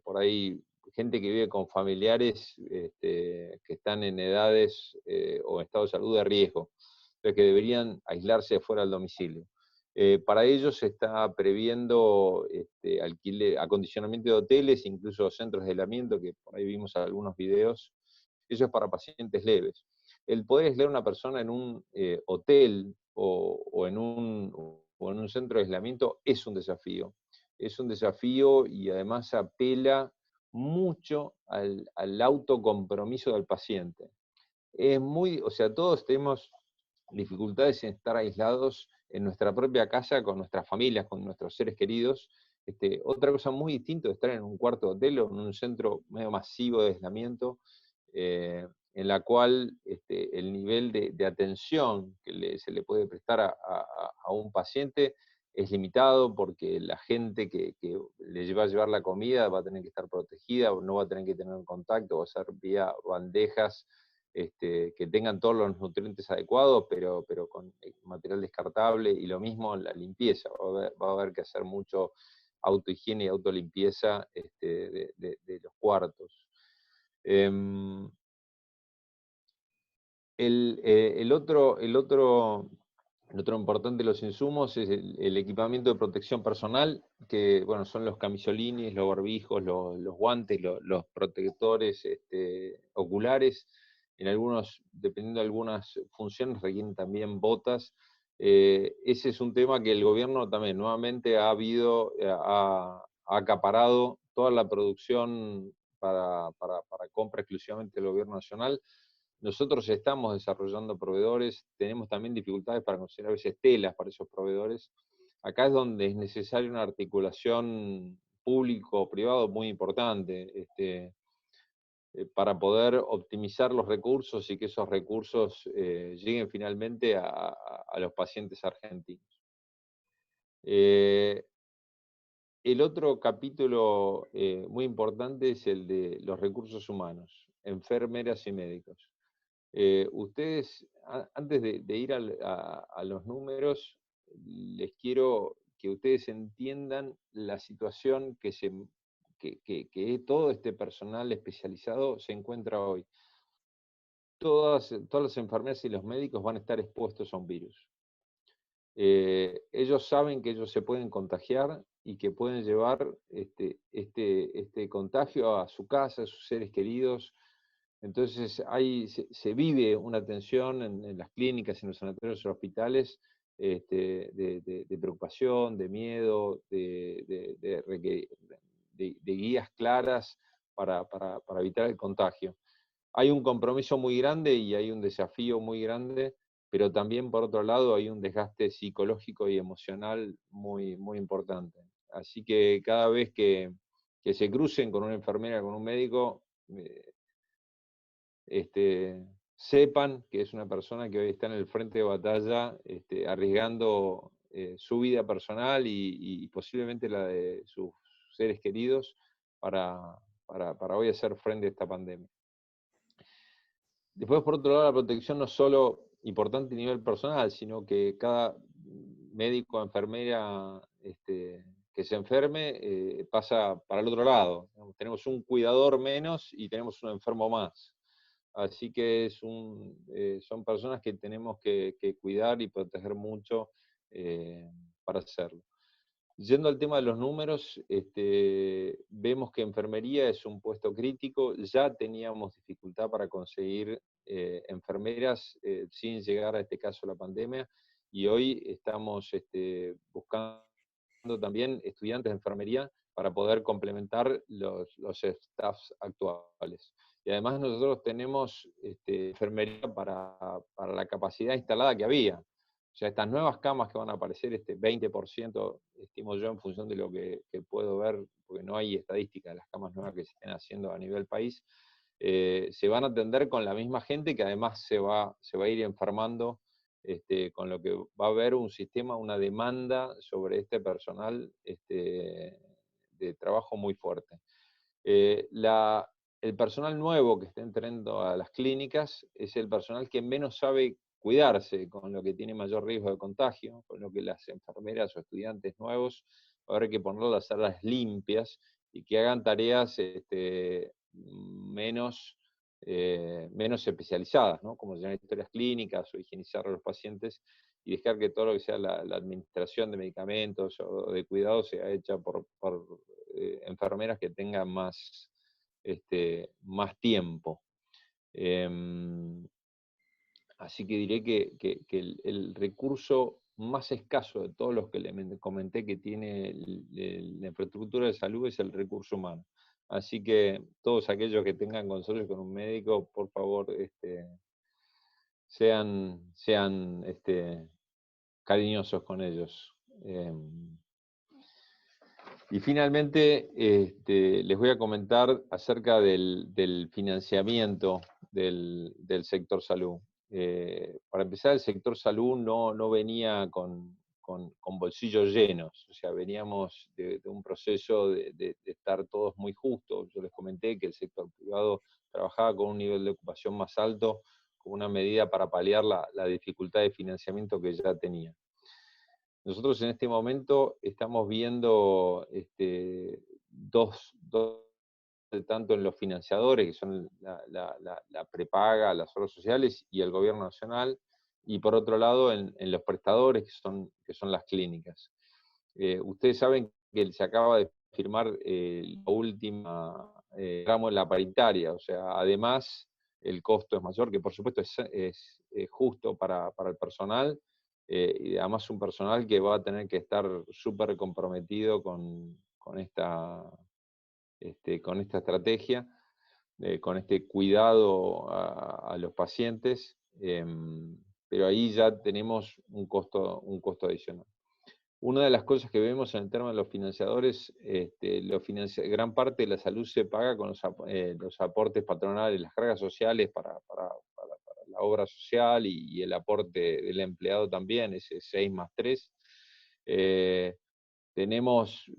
por ahí gente que vive con familiares que están en edades o estado de salud de riesgo, que deberían aislarse fuera del domicilio. Para ello se está previendo acondicionamiento de hoteles, incluso centros de aislamiento, que por ahí vimos algunos videos. Eso es para pacientes leves. el poder aislar a una persona en un hotel o en un centro de aislamiento es un desafío. Es un desafío y además apela mucho al autocompromiso del paciente. O sea, todos tenemos dificultades en estar aislados en nuestra propia casa, con nuestras familias, con nuestros seres queridos. Otra cosa muy distinta de estar en un cuarto de hotel o en un centro medio masivo de aislamiento, en la cual el nivel de atención que se le puede prestar a un paciente es limitado, porque la gente que le va a llevar la comida va a tener que estar protegida, no va a tener que tener un contacto, va a ser vía bandejas que tengan todos los nutrientes adecuados, pero con material descartable, y lo mismo en la limpieza. Va a haber que hacer mucho autohigiene y autolimpieza de los cuartos. El otro importante de los insumos es el equipamiento de protección personal, que bueno, son los camisolines, los barbijos, los guantes, los protectores oculares. En algunos, dependiendo de algunas funciones, requieren también botas. Ese es un tema que el gobierno también nuevamente ha acaparado toda la producción para compra exclusivamente del gobierno nacional. Nosotros estamos desarrollando proveedores, tenemos también dificultades para conseguir a veces telas para esos proveedores. Acá es donde es necesaria una articulación público-privado muy importante, para poder optimizar los recursos y que esos recursos lleguen finalmente a los pacientes argentinos. El otro capítulo muy importante es el de los recursos humanos, enfermeras y médicos. Ustedes, antes de ir a los números, les quiero que ustedes entiendan la situación que todo este personal especializado se encuentra hoy. Todas las enfermeras y los médicos van a estar expuestos a un virus. Ellos saben que ellos se pueden contagiar y que pueden llevar este contagio a su casa, a sus seres queridos. Entonces se vive una tensión en las clínicas, en los sanatorios, en los hospitales, de preocupación, de miedo, de guías claras para evitar el contagio. Hay un compromiso muy grande y hay un desafío muy grande, pero también, por otro lado, hay un desgaste psicológico y emocional muy, muy importante. Así que cada vez que se crucen con una enfermera, con un médico, sepan que es una persona que hoy está en el frente de batalla, arriesgando su vida personal y posiblemente la de sus seres queridos para hoy hacer frente a esta pandemia. Después, por otro lado, la protección no es solo importante a nivel personal, sino que cada médico o enfermera que se enferme pasa para el otro lado. Tenemos un cuidador menos y tenemos un enfermo más. Así que son personas que tenemos que cuidar y proteger mucho para hacerlo. Yendo al tema de los números, vemos que enfermería es un puesto crítico. Ya teníamos dificultad para conseguir enfermeras sin llegar a este caso la pandemia, y hoy estamos buscando también estudiantes de enfermería para poder complementar los staffs actuales. Y además nosotros tenemos enfermería para la capacidad instalada que había. O sea, estas nuevas camas que van a aparecer, 20%, estimo yo, en función de lo que puedo ver, porque no hay estadística de las camas nuevas que se estén haciendo a nivel país, se van a atender con la misma gente que además se va a ir enfermando, con lo que va a haber un sistema, una demanda sobre este personal de trabajo muy fuerte. El personal nuevo que está entrando a las clínicas es el personal que menos sabe cuidarse, con lo que tiene mayor riesgo de contagio, con lo que las enfermeras o estudiantes nuevos va a haber que ponerlos a salas limpias y que hagan tareas menos especializadas, ¿no? Como llenar historias clínicas o higienizar a los pacientes, y dejar que todo lo que sea la administración de medicamentos o de cuidados sea hecha por enfermeras que tengan más tiempo. Así que diré que el recurso más escaso de todos los que le comenté que tiene la infraestructura de salud es el recurso humano. Así que todos aquellos que tengan consorcio con un médico, por favor, sean cariñosos con ellos. Y finalmente, les voy a comentar acerca del financiamiento del sector salud. Para empezar, el sector salud no venía con bolsillos llenos, o sea, veníamos de un proceso de estar todos muy justos. Yo les comenté que el sector privado trabajaba con un nivel de ocupación más alto, como una medida para paliar la dificultad de financiamiento que ya tenía. Nosotros en este momento estamos viendo dos, tanto en los financiadores, que son la prepaga, las obras sociales y el gobierno nacional, y por otro lado en los prestadores, que son las clínicas. Ustedes saben que se acaba de firmar la última tramo en la paritaria, o sea, además el costo es mayor, que por supuesto es justo para el personal, y además un personal que va a tener que estar súper comprometido con esta estrategia, con este cuidado a los pacientes, pero ahí ya tenemos un costo adicional. Una de las cosas que vemos en el tema de los financiadores, gran parte de la salud se paga con los aportes patronales, las cargas sociales para la obra social y el aporte del empleado también, ese 6+3.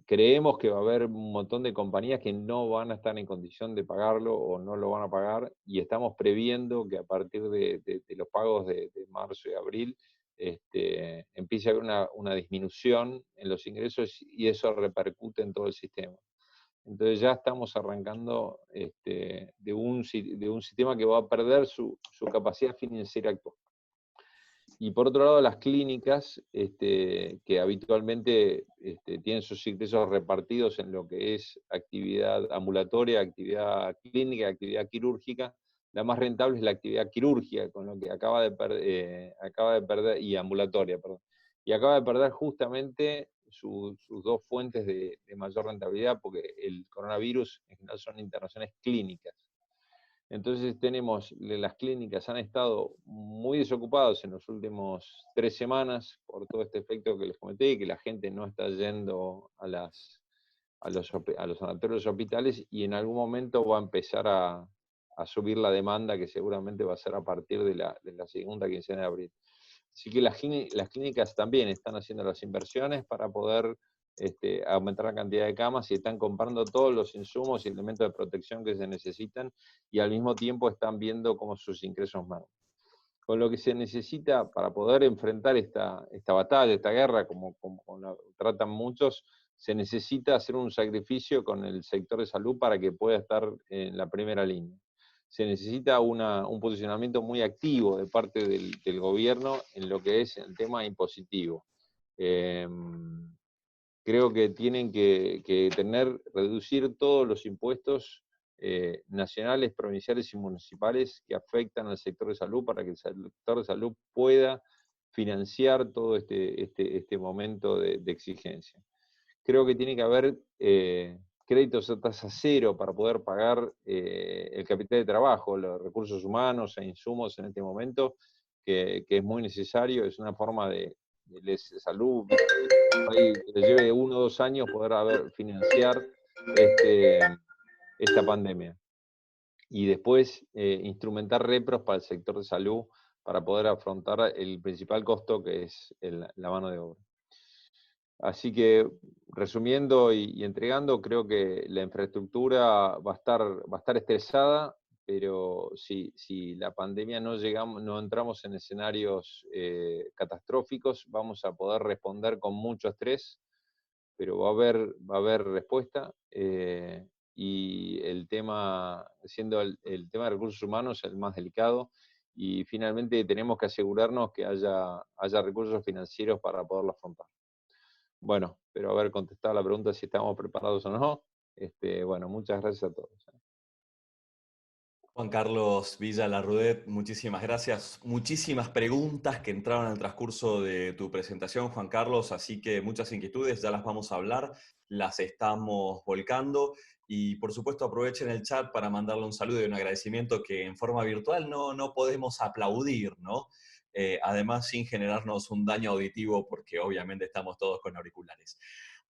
Creemos que va a haber un montón de compañías que no van a estar en condición de pagarlo o no lo van a pagar, y estamos previendo que a partir de los pagos de marzo y abril empiece a haber una disminución en los ingresos, y eso repercute en todo el sistema. Entonces ya estamos arrancando de un sistema que va a perder su capacidad financiera actual. Y por otro lado, las clínicas, que habitualmente tienen sus ingresos repartidos en lo que es actividad ambulatoria, actividad clínica, actividad quirúrgica, la más rentable es la actividad quirúrgica, con lo que acaba de perder, y ambulatoria, perdón. Y acaba de perder justamente sus dos fuentes de mayor rentabilidad, porque el coronavirus en general son internaciones clínicas. Entonces las clínicas han estado muy desocupadas en los últimos 3 semanas por todo este efecto que les comenté, y que la gente no está yendo a los sanatorios, los hospitales, y en algún momento va a empezar a subir la demanda, que seguramente va a ser a partir de la segunda quincena de abril. Así que las clínicas también están haciendo las inversiones para poder aumentar la cantidad de camas, y están comprando todos los insumos y elementos de protección que se necesitan, y al mismo tiempo están viendo cómo sus ingresos van. Con lo que se necesita para poder enfrentar esta batalla, esta guerra, como la tratan muchos, se necesita hacer un sacrificio con el sector de salud para que pueda estar en la primera línea. Se necesita un posicionamiento muy activo de parte del gobierno en lo que es el tema impositivo. Creo que tienen que reducir todos los impuestos nacionales, provinciales y municipales que afectan al sector de salud, para que el sector de salud pueda financiar todo este momento de exigencia. Creo que tiene que haber créditos a tasa cero para poder pagar el capital de trabajo, los recursos humanos e insumos en este momento, que es muy necesario. Es una forma de salud, que le lleve 1 o 2 años poder financiar esta pandemia. Y después instrumentar repros para el sector de salud para poder afrontar el principal costo, que es la mano de obra. Así que, resumiendo y entregando, creo que la infraestructura va a estar estresada, pero si la pandemia no entramos en escenarios catastróficos, vamos a poder responder con mucho estrés, pero va a haber respuesta, y el tema, siendo el tema de recursos humanos el más delicado, y finalmente tenemos que asegurarnos que haya recursos financieros para poderlo afrontar. Bueno, espero haber contestado la pregunta si estamos preparados o no. Bueno, muchas gracias a todos. Juan Carlos Villa Larrudet, muchísimas gracias. Muchísimas preguntas que entraron en el transcurso de tu presentación, Juan Carlos, así que muchas inquietudes, ya las vamos a hablar, las estamos volcando y por supuesto aprovechen el chat para mandarle un saludo y un agradecimiento que en forma virtual no podemos aplaudir, ¿no? Además sin generarnos un daño auditivo porque obviamente estamos todos con auriculares.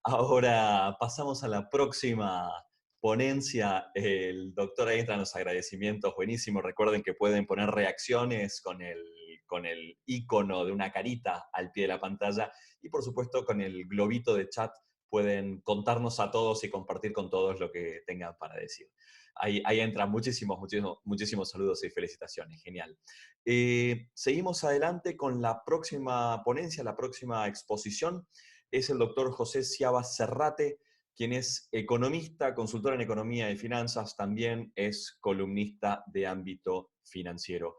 Ahora pasamos a la próxima ponencia. El doctor ahí entra en los agradecimientos, buenísimo. Recuerden que pueden poner reacciones con el icono de una carita al pie de la pantalla y por supuesto con el globito de chat pueden contarnos a todos y compartir con todos lo que tengan para decir. Ahí entran muchísimos saludos y felicitaciones, genial. Seguimos adelante con la próxima ponencia, la próxima exposición. Es el doctor José Sciaba Serrate, quien es economista, consultor en economía y finanzas, también es columnista de ámbito financiero.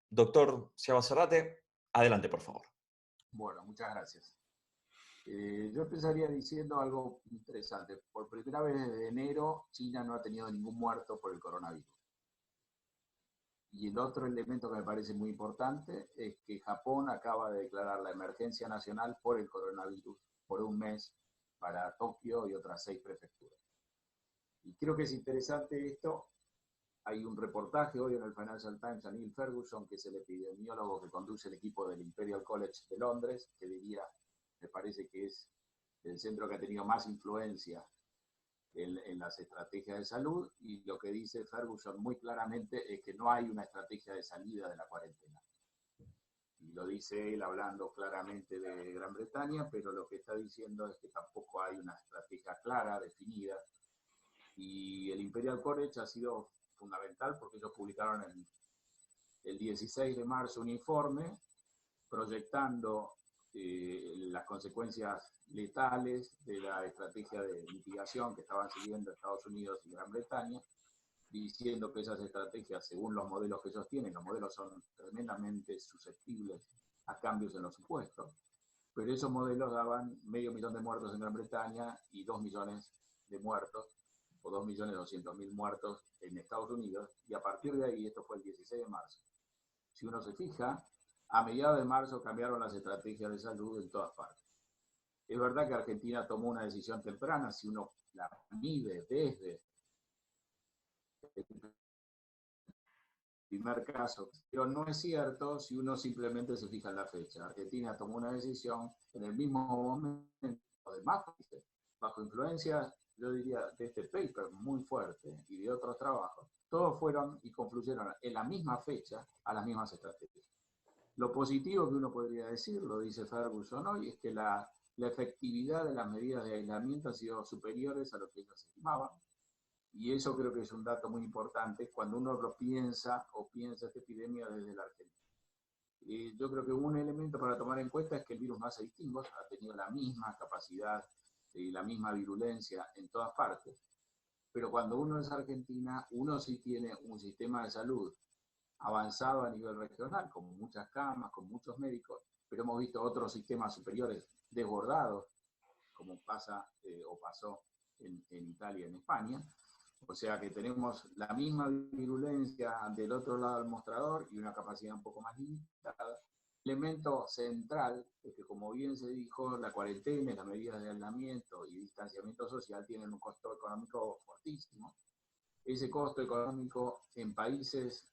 Doctor Sciaba Serrate, adelante, por favor. Bueno, muchas gracias. Yo empezaría diciendo algo interesante. Por primera vez desde enero, China no ha tenido ningún muerto por el coronavirus. Y el otro elemento que me parece muy importante es que Japón acaba de declarar la emergencia nacional por el coronavirus por un mes para Tokio y otras 6 prefecturas. Y creo que es interesante esto. Hay un reportaje hoy en el Financial Times a Neil Ferguson, que es el epidemiólogo que conduce el equipo del Imperial College de Londres, que diría, me parece que es el centro que ha tenido más influencia en las estrategias de salud, y lo que dice Ferguson muy claramente es que no hay una estrategia de salida de la cuarentena. Y lo dice él hablando claramente de Gran Bretaña, pero lo que está diciendo es que tampoco hay una estrategia clara, definida, y el Imperial College ha sido fundamental porque ellos publicaron el 16 de marzo un informe proyectando las consecuencias letales de la estrategia de mitigación que estaban siguiendo Estados Unidos y Gran Bretaña, diciendo que esas estrategias, según los modelos que ellos tienen, los modelos son tremendamente susceptibles a cambios en los supuestos, pero esos modelos daban 500.000 de muertos en Gran Bretaña y 2 millones de muertos, o 2.200.000 muertos en Estados Unidos, y a partir de ahí, esto fue el 16 de marzo, si uno se fija, a mediados de marzo cambiaron las estrategias de salud en todas partes. Es verdad que Argentina tomó una decisión temprana, si uno la mide desde el primer caso, pero no es cierto si uno simplemente se fija en la fecha. Argentina tomó una decisión en el mismo momento de bajo influencia, yo diría, de este paper muy fuerte y de otros trabajos. Todos fueron y confluyeron en la misma fecha a las mismas estrategias. Lo positivo que uno podría decir, lo dice Ferguson hoy, es que la efectividad de las medidas de aislamiento ha sido superiores a lo que ellos estimaban. Y eso creo que es un dato muy importante cuando uno lo piensa o piensa esta epidemia desde la Argentina. Yo creo que un elemento para tomar en cuenta es que el virus no hace distingos, ha tenido la misma capacidad y la misma virulencia en todas partes. Pero cuando uno es Argentina, uno sí tiene un sistema de salud avanzado a nivel regional, con muchas camas, con muchos médicos, pero hemos visto otros sistemas superiores desbordados, como pasa o pasó en Italia y en España. O sea que tenemos la misma virulencia del otro lado del mostrador y una capacidad un poco más limitada. El elemento central es que, como bien se dijo, la cuarentena, las medidas de aislamiento y distanciamiento social tienen un costo económico fortísimo. Ese costo económico en países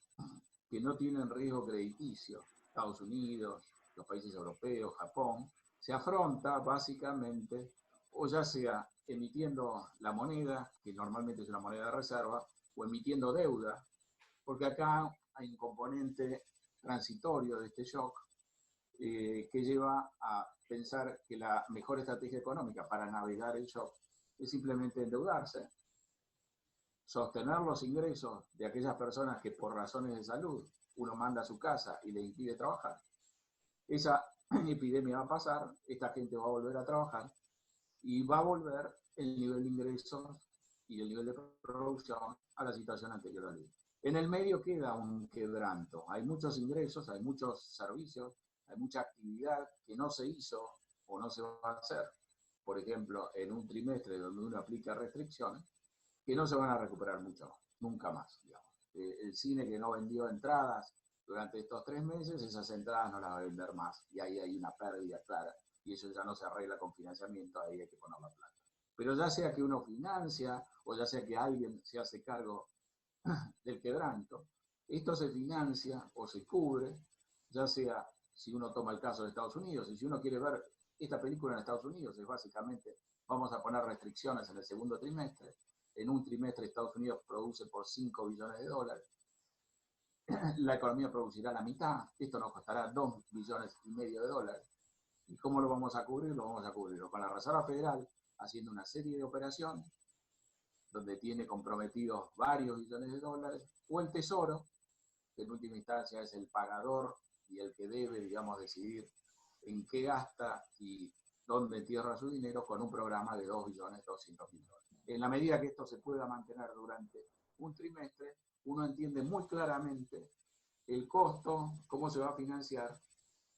que no tienen riesgo crediticio, Estados Unidos, los países europeos, Japón, se afronta básicamente o ya sea emitiendo la moneda, que normalmente es una moneda de reserva, o emitiendo deuda, porque acá hay un componente transitorio de este shock que lleva a pensar que la mejor estrategia económica para navegar el shock es simplemente endeudarse, sostener los ingresos de aquellas personas que por razones de salud uno manda a su casa y le impide trabajar. Esa epidemia va a pasar, esta gente va a volver a trabajar y va a volver el nivel de ingresos y el nivel de producción a la situación anterior al virus. En el medio queda un quebranto. Hay muchos ingresos, hay muchos servicios, hay mucha actividad que no se hizo o no se va a hacer. Por ejemplo, en un trimestre donde uno aplica restricciones, que no se van a recuperar mucho más. nunca más, digamos. El cine que no vendió entradas durante estos 3 meses, esas entradas no las va a vender más, y ahí hay una pérdida clara, y eso ya no se arregla con financiamiento, ahí hay que poner la plata. Pero ya sea que uno financia, o ya sea que alguien se hace cargo del quebranto, esto se financia o se cubre, ya sea si uno toma el caso de Estados Unidos, y si uno quiere ver esta película en Estados Unidos, es básicamente, vamos a poner restricciones en el segundo trimestre, en un trimestre Estados Unidos produce por 5 billones de dólares, la economía producirá la mitad, esto nos costará 2,5 billones de dólares. ¿Y cómo lo vamos a cubrir? Lo vamos a cubrir con la Reserva Federal, haciendo una serie de operaciones, donde tiene comprometidos varios billones de dólares, o el Tesoro, que en última instancia es el pagador y el que debe, digamos, decidir en qué gasta y dónde entierra su dinero, con un programa de 2,2 billones. En la medida que esto se pueda mantener durante un trimestre, uno entiende muy claramente el costo, cómo se va a financiar,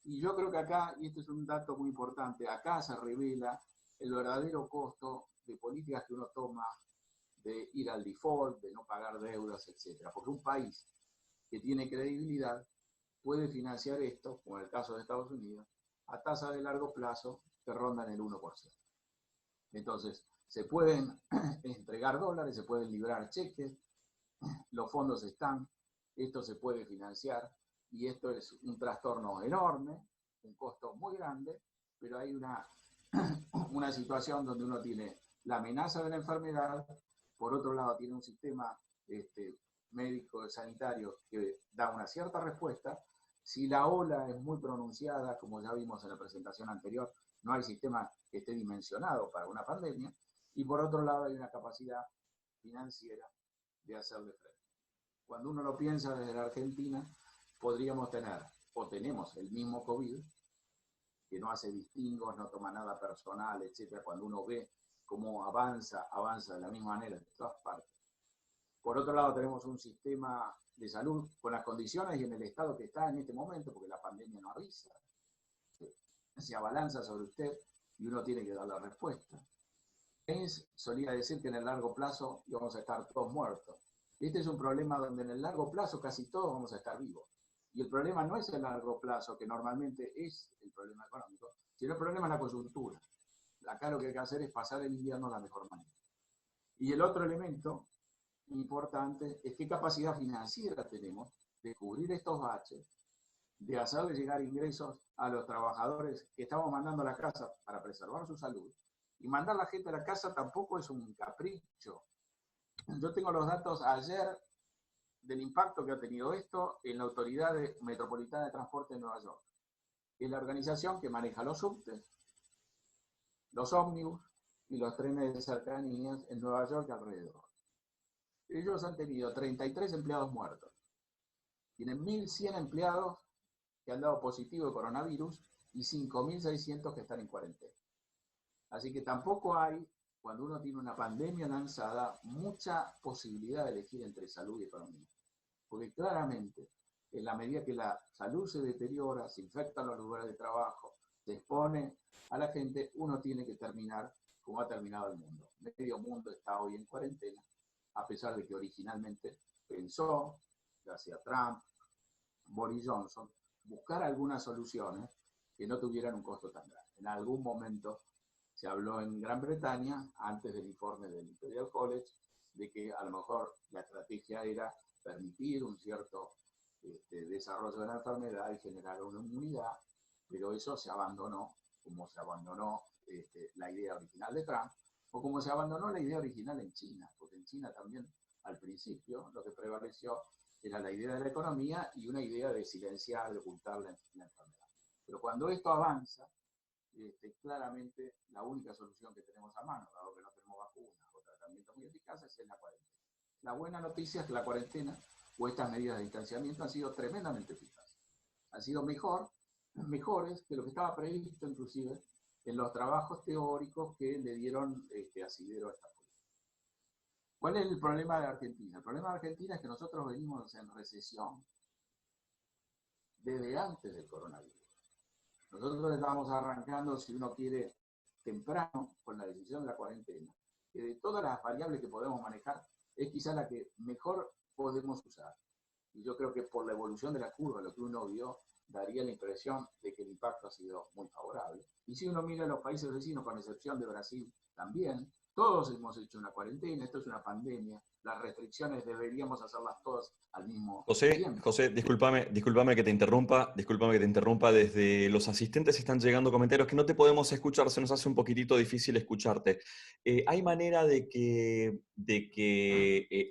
y yo creo que acá, y este es un dato muy importante, acá se revela el verdadero costo de políticas que uno toma, de ir al default, de no pagar deudas, etc. Porque un país que tiene credibilidad puede financiar esto, como en el caso de Estados Unidos, a tasas de largo plazo que rondan el 1%. Entonces, se pueden entregar dólares, se pueden librar cheques, los fondos están, esto se puede financiar, y esto es un trastorno enorme, un costo muy grande, pero hay una situación donde uno tiene la amenaza de la enfermedad, por otro lado tiene un sistema médico sanitario que da una cierta respuesta. Si la ola es muy pronunciada, como ya vimos en la presentación anterior, no hay sistema que esté dimensionado para una pandemia, y por otro lado hay una capacidad financiera de hacerle frente. Cuando uno lo piensa desde la Argentina, podríamos tener, o tenemos el mismo COVID, que no hace distingos, no toma nada personal, etc. Cuando uno ve cómo avanza de la misma manera en todas partes. Por otro lado, tenemos un sistema de salud con las condiciones y en el estado que está en este momento, porque la pandemia no avisa, se abalanza sobre usted y uno tiene que dar la respuesta. Keynes solía decir que en el largo plazo íbamos a estar todos muertos. Este es un problema donde en el largo plazo casi todos vamos a estar vivos. Y el problema no es el largo plazo, que normalmente es el problema económico, sino el problema es la coyuntura. Acá lo que hay que hacer es pasar el invierno de la mejor manera. Y el otro elemento importante es qué capacidad financiera tenemos de cubrir estos baches, de hacerle llegar ingresos a los trabajadores que estamos mandando a la casa para preservar su salud. Y mandar a la gente a la casa tampoco es un capricho. Yo tengo los datos ayer del impacto que ha tenido esto en la Autoridad Metropolitana de Transporte de Nueva York. Es la organización que maneja los subtes, los ómnibus y los trenes de cercanías en Nueva York y alrededor. Ellos han tenido 33 empleados muertos. Tienen 1.100 empleados que han dado positivo de coronavirus y 5.600 que están en cuarentena. Así que tampoco hay, cuando uno tiene una pandemia lanzada, mucha posibilidad de elegir entre salud y economía. Porque claramente, en la medida que la salud se deteriora, se infectan los lugares de trabajo, se expone a la gente, uno tiene que terminar como ha terminado el mundo. Medio mundo está hoy en cuarentena, a pesar de que originalmente pensó, ya sea Trump, Boris Johnson, buscar algunas soluciones que no tuvieran un costo tan grande. En algún momento se habló en Gran Bretaña, antes del informe del Imperial College, de que a lo mejor la estrategia era permitir un cierto desarrollo de la enfermedad y generar una inmunidad, pero eso se abandonó, como se abandonó la idea original de Trump, o como se abandonó la idea original en China, porque en China también al principio lo que prevaleció era la idea de la economía y una idea de silenciar, de ocultar la enfermedad. Pero cuando esto avanza, claramente la única solución que tenemos a mano, dado que no tenemos vacunas o tratamientos muy eficaces, es la cuarentena. La buena noticia es que la cuarentena o estas medidas de distanciamiento han sido tremendamente eficaces. Han sido mejores que lo que estaba previsto inclusive en los trabajos teóricos que le dieron asidero a esta política. ¿Cuál es el problema de Argentina? El problema de Argentina es que nosotros venimos en recesión desde antes del coronavirus. Nosotros estamos arrancando, si uno quiere, temprano con la decisión de la cuarentena, que de todas las variables que podemos manejar, es quizá la que mejor podemos usar. Y yo creo que por la evolución de la curva, lo que uno vio, daría la impresión de que el impacto ha sido muy favorable. Y si uno mira a los países vecinos, con excepción de Brasil también, todos hemos hecho una cuarentena, esto es una pandemia, las restricciones deberíamos hacerlas todas al mismo tiempo. José, discúlpame que te interrumpa, desde los asistentes están llegando comentarios que no te podemos escuchar, se nos hace un poquitito difícil escucharte. ¿Hay manera de que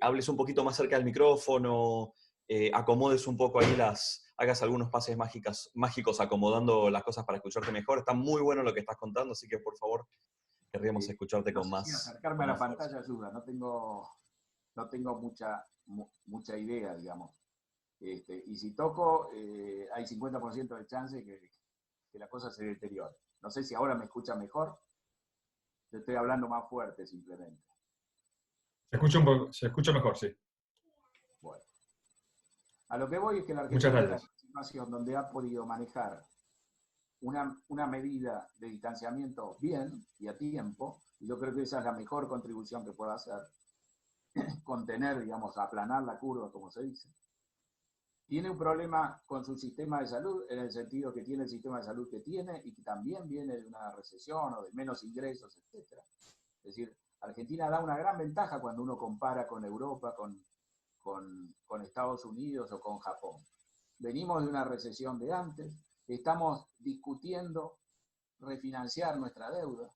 hables un poquito más cerca del micrófono, acomodes un poco ahí hagas algunos pases mágicos acomodando las cosas para escucharte mejor? Está muy bueno lo que estás contando, así que por favor querríamos escucharte no con sé más. Si acercarme a la pantalla ayuda, no tengo mucha idea, digamos. Y si toco, hay 50% de chance que la cosa se deteriore. No sé si ahora me escucha mejor. Te estoy hablando más fuerte simplemente. Se escucha mejor, sí. Bueno. A lo que voy es que la Muchas Argentina gracias. es una situación donde ha podido manejar una medida de distanciamiento bien y a tiempo, y yo creo que esa es la mejor contribución que puede hacer, contener, digamos, aplanar la curva, como se dice. Tiene un problema con su sistema de salud, en el sentido que tiene el sistema de salud que tiene y que también viene de una recesión o de menos ingresos, etc. Es decir, Argentina da una gran ventaja cuando uno compara con Europa, con Estados Unidos o con Japón. Venimos de una recesión de antes, estamos discutiendo refinanciar nuestra deuda.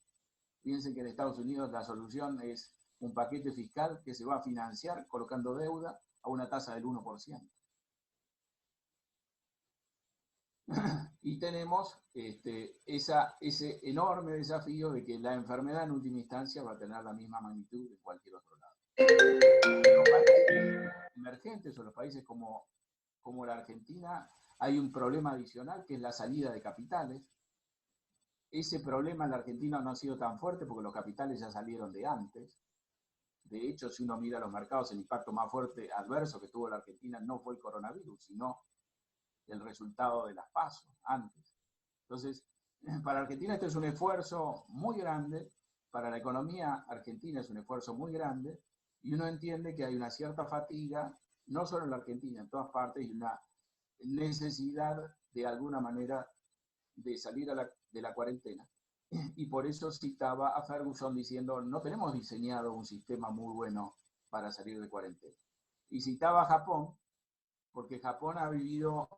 Piensen que en Estados Unidos la solución es un paquete fiscal que se va a financiar colocando deuda a una tasa del 1%. Y tenemos ese enorme desafío de que la enfermedad en última instancia va a tener la misma magnitud en cualquier otro lado. En los países emergentes o los países como la Argentina hay un problema adicional que es la salida de capitales. Ese problema en la Argentina no ha sido tan fuerte porque los capitales ya salieron de antes. De hecho, si uno mira los mercados, el impacto más fuerte adverso que tuvo la Argentina no fue el coronavirus, sino el resultado de las PASO antes. Entonces, para Argentina este es un esfuerzo muy grande, para la economía argentina es un esfuerzo muy grande, y uno entiende que hay una cierta fatiga, no solo en la Argentina, en todas partes, y una necesidad de alguna manera de salir de la cuarentena. Y por eso citaba a Ferguson diciendo, no tenemos diseñado un sistema muy bueno para salir de cuarentena. Y citaba a Japón, porque Japón ha vivido,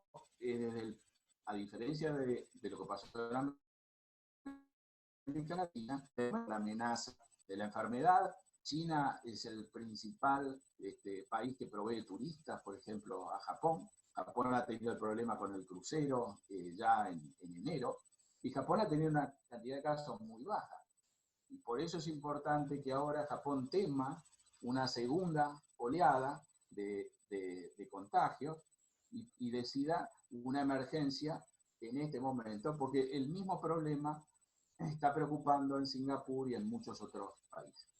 a diferencia de lo que pasó en América Latina, la amenaza de la enfermedad. China es el principal país que provee turistas, por ejemplo, a Japón. Japón ha tenido el problema con el crucero ya en enero, y Japón ha tenido una cantidad de casos muy baja. Y por eso es importante que ahora Japón tema una segunda oleada de contagios y decida una emergencia en este momento, porque el mismo problema está preocupando en Singapur y en muchos otros países.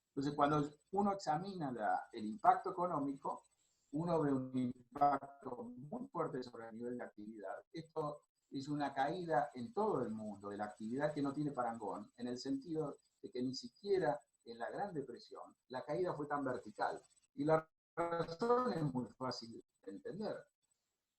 Entonces, cuando uno examina el impacto económico, uno ve un impacto muy fuerte sobre el nivel de actividad. Esto es una caída en todo el mundo de la actividad que no tiene parangón, en el sentido de que ni siquiera en la Gran Depresión la caída fue tan vertical. Y la razón es muy fácil de entender.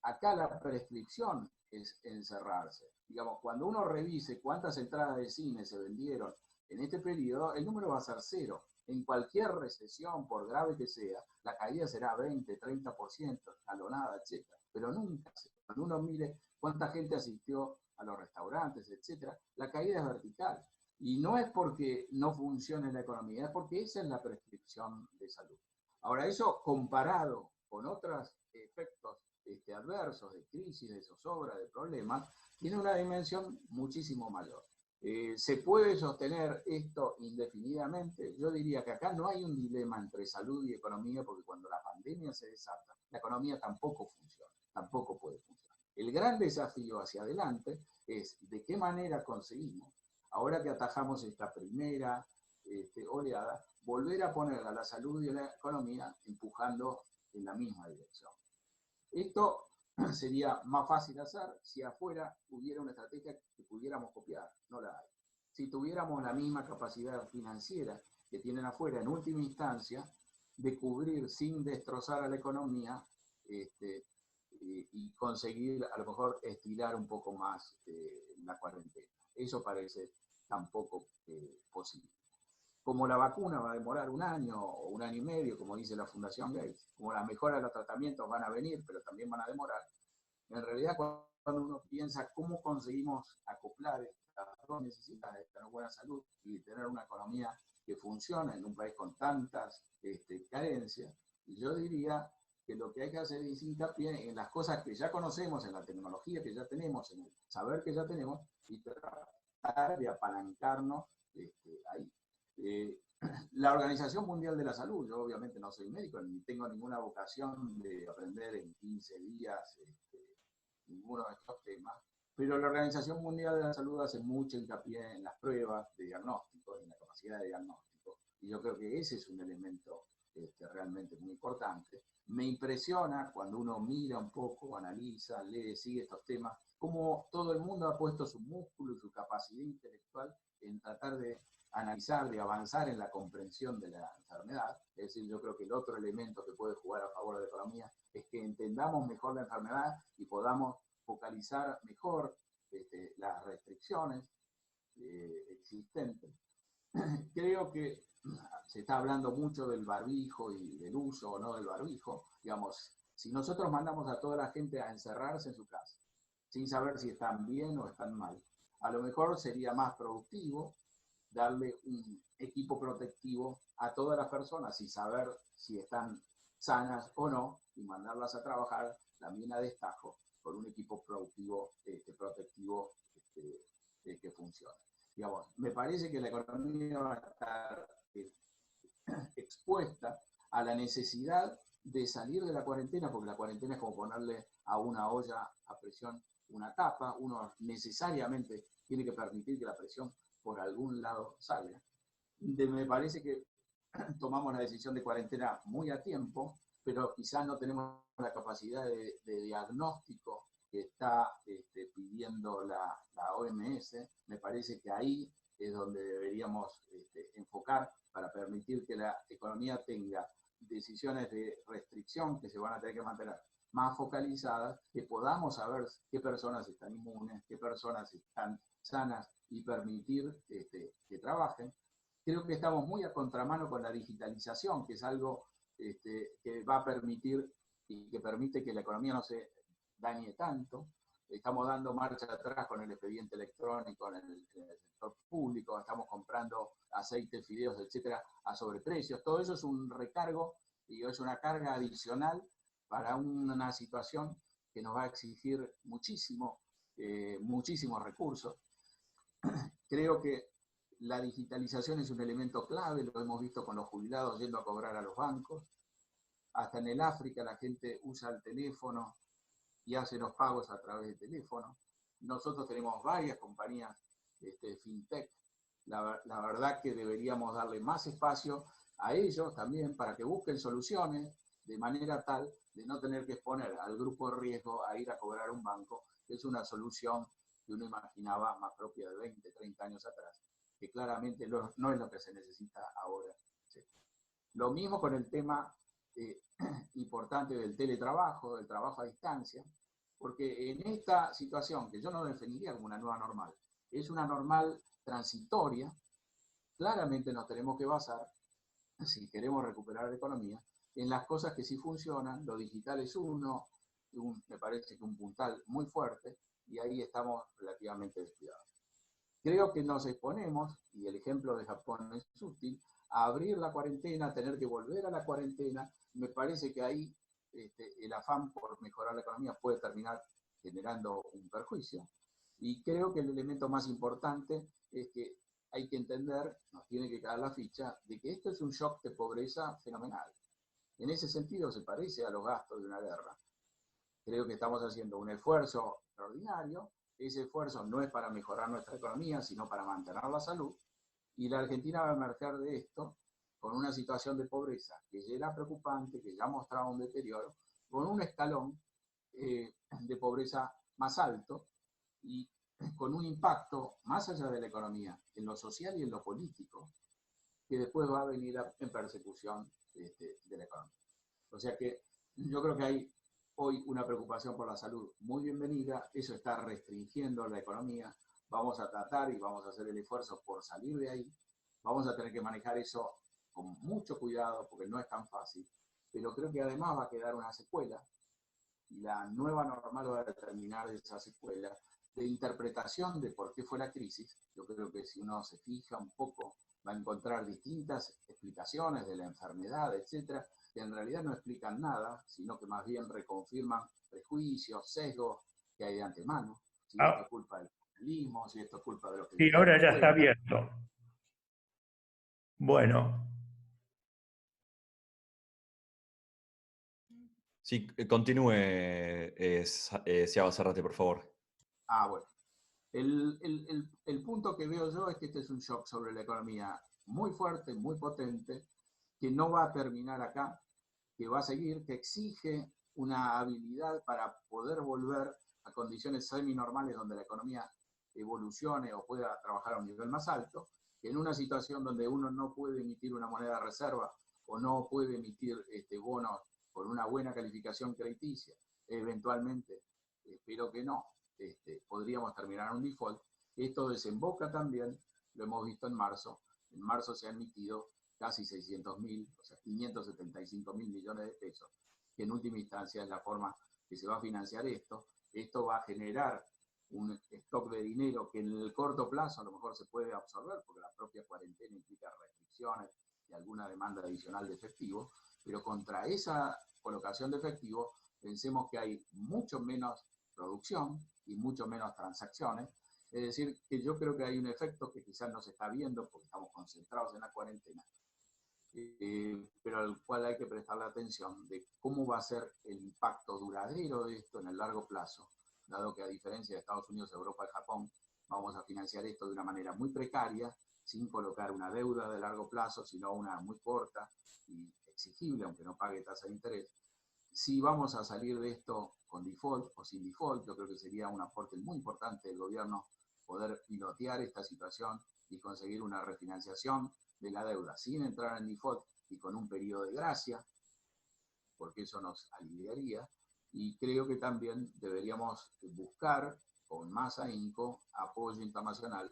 Acá la prescripción es encerrarse. Digamos, cuando uno revise cuántas entradas de cine se vendieron en este periodo, el número va a ser 0. En cualquier recesión, por grave que sea, la caída será 20, 30%, escalonada, etc. Pero nunca, cuando uno mire cuánta gente asistió a los restaurantes, etc., la caída es vertical. Y no es porque no funcione la economía, es porque esa es la prescripción de salud. Ahora, eso comparado con otros efectos adversos, de crisis, de zozobra, de problemas, tiene una dimensión muchísimo mayor. ¿Se puede sostener esto indefinidamente? Yo diría que acá no hay un dilema entre salud y economía, porque cuando la pandemia se desata, la economía tampoco funciona, tampoco puede funcionar. El gran desafío hacia adelante es de qué manera conseguimos, ahora que atajamos esta primera oleada, volver a poner a la salud y a la economía empujando en la misma dirección. Esto sería más fácil hacer si afuera hubiera una estrategia que pudiéramos copiar, no la hay. Si tuviéramos la misma capacidad financiera que tienen afuera, en última instancia, de cubrir sin destrozar a la economía, y conseguir a lo mejor estirar un poco más la cuarentena. Eso parece tampoco posible. Como la vacuna va a demorar 1 año o 1 año y medio, como dice la Fundación Gates, como las mejoras de los tratamientos van a venir, pero también van a demorar, en realidad cuando uno piensa cómo conseguimos acoplar estas dos necesidades, tener buena salud y tener una economía que funcione en un país con tantas carencias, yo diría que lo que hay que hacer es hincapié en las cosas que ya conocemos, en la tecnología que ya tenemos, en el saber que ya tenemos, y tratar de apalancarnos ahí. La Organización Mundial de la Salud, yo obviamente no soy médico, ni tengo ninguna vocación de aprender en 15 días ninguno de estos temas, pero la Organización Mundial de la Salud hace mucho hincapié en las pruebas de diagnóstico, en la capacidad de diagnóstico, y yo creo que ese es un elemento realmente muy importante. Me impresiona cuando uno mira un poco, analiza, lee, sigue estos temas, cómo todo el mundo ha puesto su músculo y su capacidad intelectual en tratar de analizar, de avanzar en la comprensión de la enfermedad. Es decir, yo creo que el otro elemento que puede jugar a favor de la economía es que entendamos mejor la enfermedad y podamos focalizar mejor las restricciones existentes. Creo que se está hablando mucho del barbijo y del uso o no del barbijo. Digamos, si nosotros mandamos a toda la gente a encerrarse en su casa, sin saber si están bien o están mal, a lo mejor sería más productivo darle un equipo protectivo a todas las personas y saber si están sanas o no, y mandarlas a trabajar también a destajo con un equipo productivo protectivo que funcione. Digamos, me parece que la economía va a estar expuesta a la necesidad de salir de la cuarentena, porque la cuarentena es como ponerle a una olla a presión una tapa, uno necesariamente tiene que permitir que la presión por algún lado salga. Me parece que tomamos la decisión de cuarentena muy a tiempo, pero quizás no tenemos la capacidad de diagnóstico que está pidiendo la OMS. Me parece que ahí es donde deberíamos enfocar para permitir que la economía tenga decisiones de restricción que se van a tener que mantener más focalizadas, que podamos saber qué personas están inmunes, qué personas están sanas y permitir que trabajen. Creo que estamos muy a contramano con la digitalización, que es algo que va a permitir y que permite que la economía no se dañe tanto. Estamos dando marcha atrás con el expediente electrónico en el sector público, estamos comprando aceites, fideos, etcétera, a sobreprecios. Todo eso es un recargo y es una carga adicional para una situación que nos va a exigir muchísimos recursos. Creo que la digitalización es un elemento clave, lo hemos visto con los jubilados yendo a cobrar a los bancos. Hasta en el África la gente usa el teléfono y hace los pagos a través del teléfono. Nosotros tenemos varias compañías fintech. La verdad que deberíamos darle más espacio a ellos también para que busquen soluciones de manera tal de no tener que exponer al grupo de riesgo a ir a cobrar a un banco, que es una solución que uno imaginaba más propia de 20, 30 años atrás, que claramente no es lo que se necesita ahora. Sí. Lo mismo con el tema importante del teletrabajo, del trabajo a distancia, porque en esta situación, que yo no definiría como una nueva normal, es una normal transitoria, claramente nos tenemos que basar, si queremos recuperar la economía, en las cosas que sí funcionan. Lo digital es me parece que un puntal muy fuerte, y ahí estamos relativamente descuidados. Creo que nos exponemos, y el ejemplo de Japón es útil, a abrir la cuarentena, a tener que volver a la cuarentena. Me parece que ahí el afán por mejorar la economía puede terminar generando un perjuicio. Y creo que el elemento más importante es que hay que entender, nos tiene que caer la ficha, de que esto es un shock de pobreza fenomenal. En ese sentido se parece a los gastos de una guerra. Creo que estamos haciendo un esfuerzo extraordinario. Ese esfuerzo no es para mejorar nuestra economía, sino para mantener la salud. Y la Argentina va a emerger de esto con una situación de pobreza que ya era preocupante, que ya mostraba un deterioro, con un escalón de pobreza más alto y con un impacto más allá de la economía, en lo social y en lo político, que después va a venir en persecución de la economía. O sea que yo creo que hay hoy una preocupación por la salud muy bienvenida, eso está restringiendo la economía, vamos a tratar y vamos a hacer el esfuerzo por salir de ahí, vamos a tener que manejar eso con mucho cuidado porque no es tan fácil, pero creo que además va a quedar una secuela y la nueva normal va a determinar esa secuela de interpretación de por qué fue la crisis. Yo creo que si uno se fija un poco va a encontrar distintas explicaciones de la enfermedad, etcétera, que en realidad no explican nada, sino que más bien reconfirman prejuicios, sesgos que hay de antemano. Si esto es culpa del populismo, si esto es culpa de lo que... Sí, ahora ya está abierto. Bueno. Sí, continúe, Siaba Serrate, por favor. Bueno. El punto que veo yo es que este es un shock sobre la economía muy fuerte, muy potente, que no va a terminar acá, que va a seguir, que exige una habilidad para poder volver a condiciones semi-normales donde la economía evolucione o pueda trabajar a un nivel más alto, que en una situación donde uno no puede emitir una moneda de reserva o no puede emitir bonos con una buena calificación crediticia, eventualmente, espero que no, podríamos terminar un default. Esto desemboca también, lo hemos visto en marzo se han emitido casi 600.000, o sea, 575.000 millones de pesos, que en última instancia es la forma que se va a financiar esto. Esto va a generar un stock de dinero que en el corto plazo a lo mejor se puede absorber, porque la propia cuarentena implica restricciones y alguna demanda adicional de efectivo, pero contra esa colocación de efectivo pensemos que hay mucho menos producción y mucho menos transacciones. Es decir, que yo creo que hay un efecto que quizás no se está viendo porque estamos concentrados en la cuarentena, pero al cual hay que prestarle atención de cómo va a ser el impacto duradero de esto en el largo plazo, dado que a diferencia de Estados Unidos, Europa y Japón, vamos a financiar esto de una manera muy precaria, sin colocar una deuda de largo plazo, sino una muy corta y exigible, aunque no pague tasa de interés. Si vamos a salir de esto con default o sin default, yo creo que sería un aporte muy importante del gobierno poder pilotear esta situación y conseguir una refinanciación de la deuda sin entrar en default y con un periodo de gracia, porque eso nos aliviaría. Y creo que también deberíamos buscar con más ahínco apoyo internacional,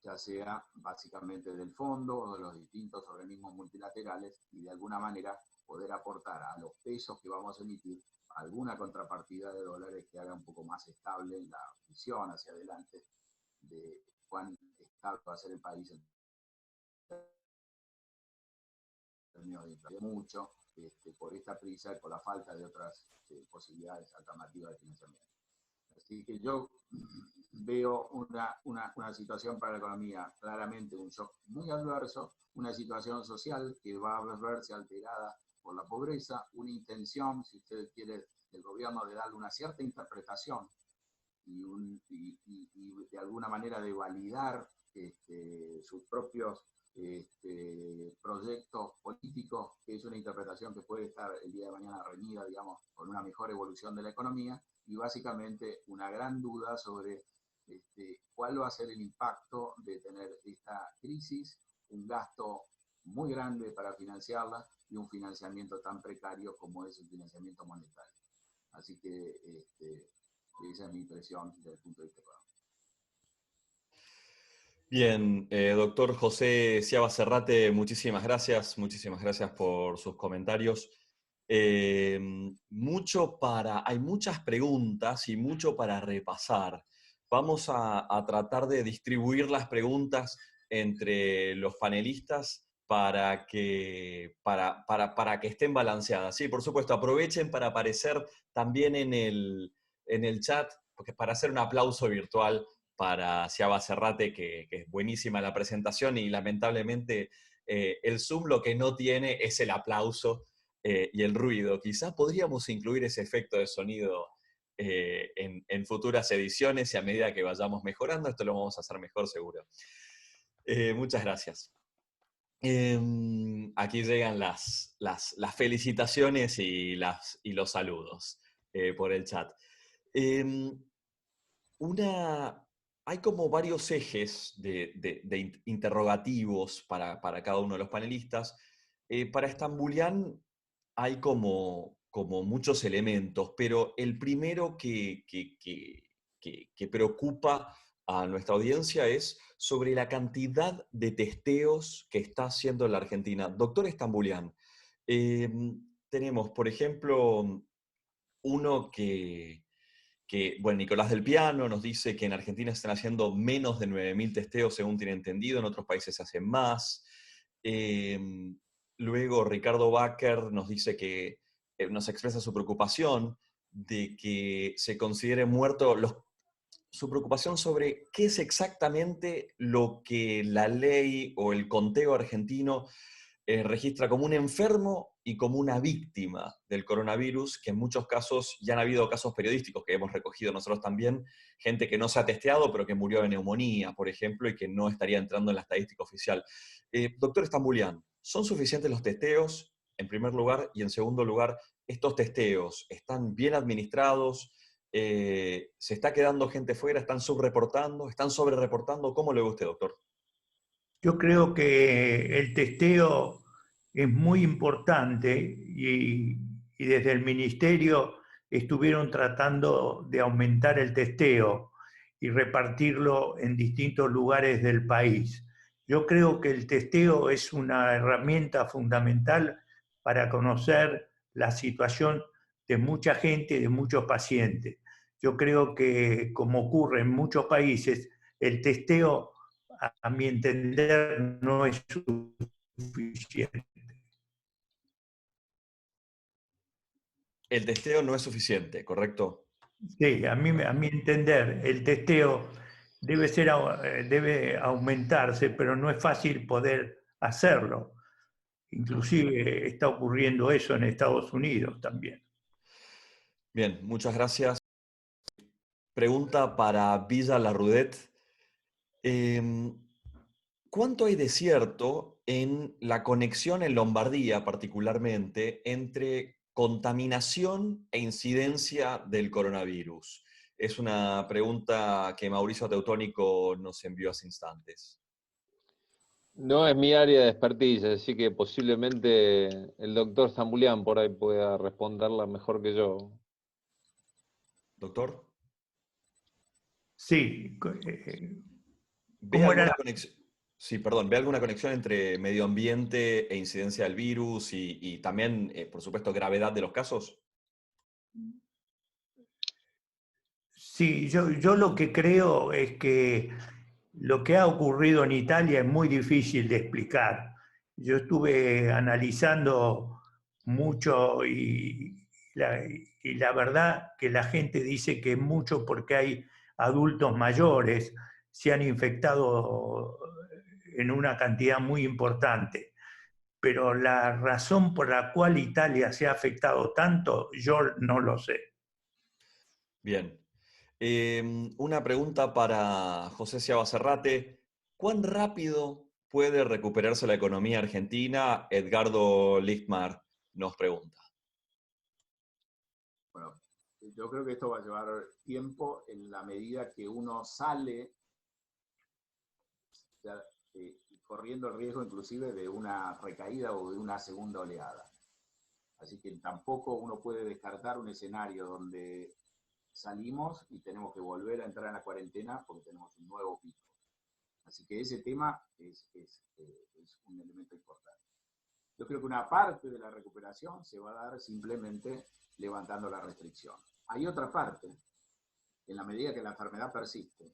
ya sea básicamente del fondo o de los distintos organismos multilaterales, y de alguna manera poder aportar a los pesos que vamos a emitir alguna contrapartida de dólares que haga un poco más estable la visión hacia adelante de cuán estable va a ser el país en términos de inflación, mucho por esta prisa y por la falta de otras posibilidades alternativas de financiamiento. Así que yo veo una situación para la economía, claramente un shock muy adverso, una situación social que va a verse alterada por la pobreza, una intención, si usted quiere, del gobierno de darle una cierta interpretación y de alguna manera de validar sus propios proyectos políticos, que es una interpretación que puede estar el día de mañana reñida, digamos, con una mejor evolución de la economía, y básicamente una gran duda sobre cuál va a ser el impacto de tener esta crisis, un gasto muy grande para financiarla y un financiamiento tan precario como es el financiamiento monetario. Así que esa es mi impresión desde el punto de vista económico. Bien, doctor José Siaba Serrate, muchísimas gracias por sus comentarios. Hay muchas preguntas y mucho para repasar. Vamos a tratar de distribuir las preguntas entre los panelistas para que estén balanceadas. Sí, por supuesto, aprovechen para aparecer también en el chat, porque para hacer un aplauso virtual para Siaba Serrate, que es buenísima la presentación y lamentablemente el Zoom lo que no tiene es el aplauso y el ruido. Quizás podríamos incluir ese efecto de sonido en futuras ediciones y a medida que vayamos mejorando, esto lo vamos a hacer mejor seguro. Muchas gracias. Aquí llegan las felicitaciones y los saludos por el chat. hay como varios ejes de interrogativos para cada uno de los panelistas. Para Stambulian hay como muchos elementos, pero el primero que preocupa a nuestra audiencia es sobre la cantidad de testeos que está haciendo la Argentina. Doctor Stambulian, tenemos, por ejemplo, uno bueno, Nicolás del Piano nos dice que en Argentina se están haciendo menos de 9.000 testeos, según tiene entendido, en otros países se hacen más. Luego Ricardo Bacher nos dice que nos expresa su preocupación de que se considere muerto su preocupación sobre qué es exactamente lo que la ley o el conteo argentino registra como un enfermo y como una víctima del coronavirus, que en muchos casos, ya han habido casos periodísticos que hemos recogido nosotros también, gente que no se ha testeado pero que murió de neumonía, por ejemplo, y que no estaría entrando en la estadística oficial. Doctor Stambulian, ¿son suficientes los testeos, en primer lugar? Y en segundo lugar, ¿estos testeos están bien administrados? ¿Se está quedando gente fuera? ¿Están subreportando? ¿Están sobrereportando? ¿Cómo lo ve usted, doctor? Yo creo que el testeo es muy importante y desde el ministerio estuvieron tratando de aumentar el testeo y repartirlo en distintos lugares del país. Yo creo que el testeo es una herramienta fundamental para conocer la situación de mucha gente, de muchos pacientes. Yo creo que, como ocurre en muchos países, el testeo, a mi entender, no es suficiente. El testeo no es suficiente, ¿correcto? Sí, a mi entender, el testeo debe aumentarse, pero no es fácil poder hacerlo. Inclusive está ocurriendo eso en Estados Unidos también. Bien, muchas gracias. Pregunta para Villa Larroudet. ¿Cuánto hay de cierto en la conexión en Lombardía, particularmente, entre contaminación e incidencia del coronavirus? Es una pregunta que Mauricio Teutónico nos envió hace instantes. No es mi área de expertise, así que posiblemente el doctor Stambulian por ahí pueda responderla mejor que yo. Doctor, Sí, ¿ve ¿cómo era alguna la... conexión? Sí, perdón, ¿ve alguna conexión entre medio ambiente e incidencia del virus y también, por supuesto, gravedad de los casos? Sí, yo lo que creo es que lo que ha ocurrido en Italia es muy difícil de explicar. Yo estuve analizando mucho y la verdad que la gente dice que es mucho porque hay adultos mayores, se han infectado en una cantidad muy importante. Pero la razón por la cual Italia se ha afectado tanto, yo no lo sé. Bien. Una pregunta para José Ciaba Serrate. ¿Cuán rápido puede recuperarse la economía argentina? Edgardo Lichtmar nos pregunta. Bueno, yo creo que esto va a llevar tiempo en la medida que uno sale ya, corriendo el riesgo inclusive de una recaída o de una segunda oleada. Así que tampoco uno puede descartar un escenario donde salimos y tenemos que volver a entrar en la cuarentena porque tenemos un nuevo pico. Así que ese tema es un elemento importante. Yo creo que una parte de la recuperación se va a dar simplemente levantando la restricción. Hay otra parte, en la medida que la enfermedad persiste,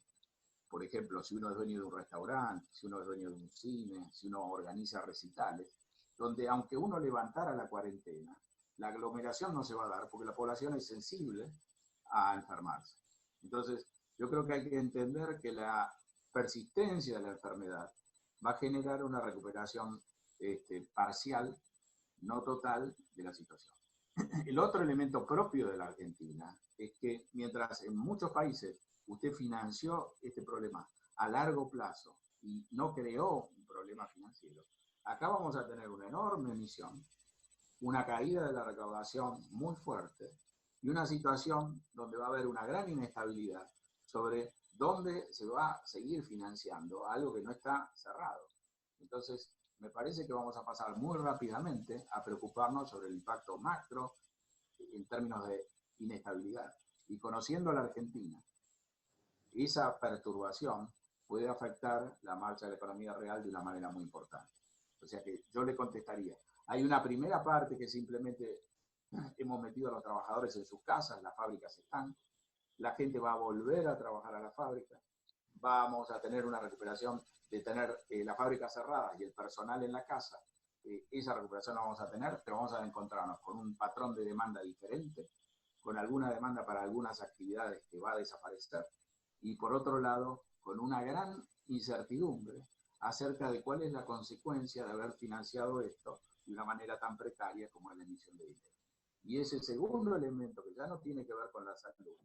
por ejemplo, si uno es dueño de un restaurante, si uno es dueño de un cine, si uno organiza recitales, donde aunque uno levantara la cuarentena, la aglomeración no se va a dar porque la población es sensible a enfermarse. Entonces, yo creo que hay que entender que la persistencia de la enfermedad va a generar una recuperación parcial, no total, de la situación. El otro elemento propio de la Argentina es que mientras en muchos países usted financió este problema a largo plazo y no creó un problema financiero, acá vamos a tener una enorme emisión, una caída de la recaudación muy fuerte y una situación donde va a haber una gran inestabilidad sobre ¿dónde se va a seguir financiando algo que no está cerrado? Entonces, me parece que vamos a pasar muy rápidamente a preocuparnos sobre el impacto macro en términos de inestabilidad. Y conociendo a la Argentina, esa perturbación puede afectar la marcha de la economía real de una manera muy importante. O sea que yo le contestaría, hay una primera parte que simplemente hemos metido a los trabajadores en sus casas, las fábricas están, la gente va a volver a trabajar a la fábrica, vamos a tener una recuperación de tener la fábrica cerrada y el personal en la casa. Esa recuperación la vamos a tener, pero vamos a encontrarnos con un patrón de demanda diferente, con alguna demanda para algunas actividades que va a desaparecer, y por otro lado, con una gran incertidumbre acerca de cuál es la consecuencia de haber financiado esto de una manera tan precaria como es la emisión de dinero. Y ese segundo elemento, que ya no tiene que ver con la salud,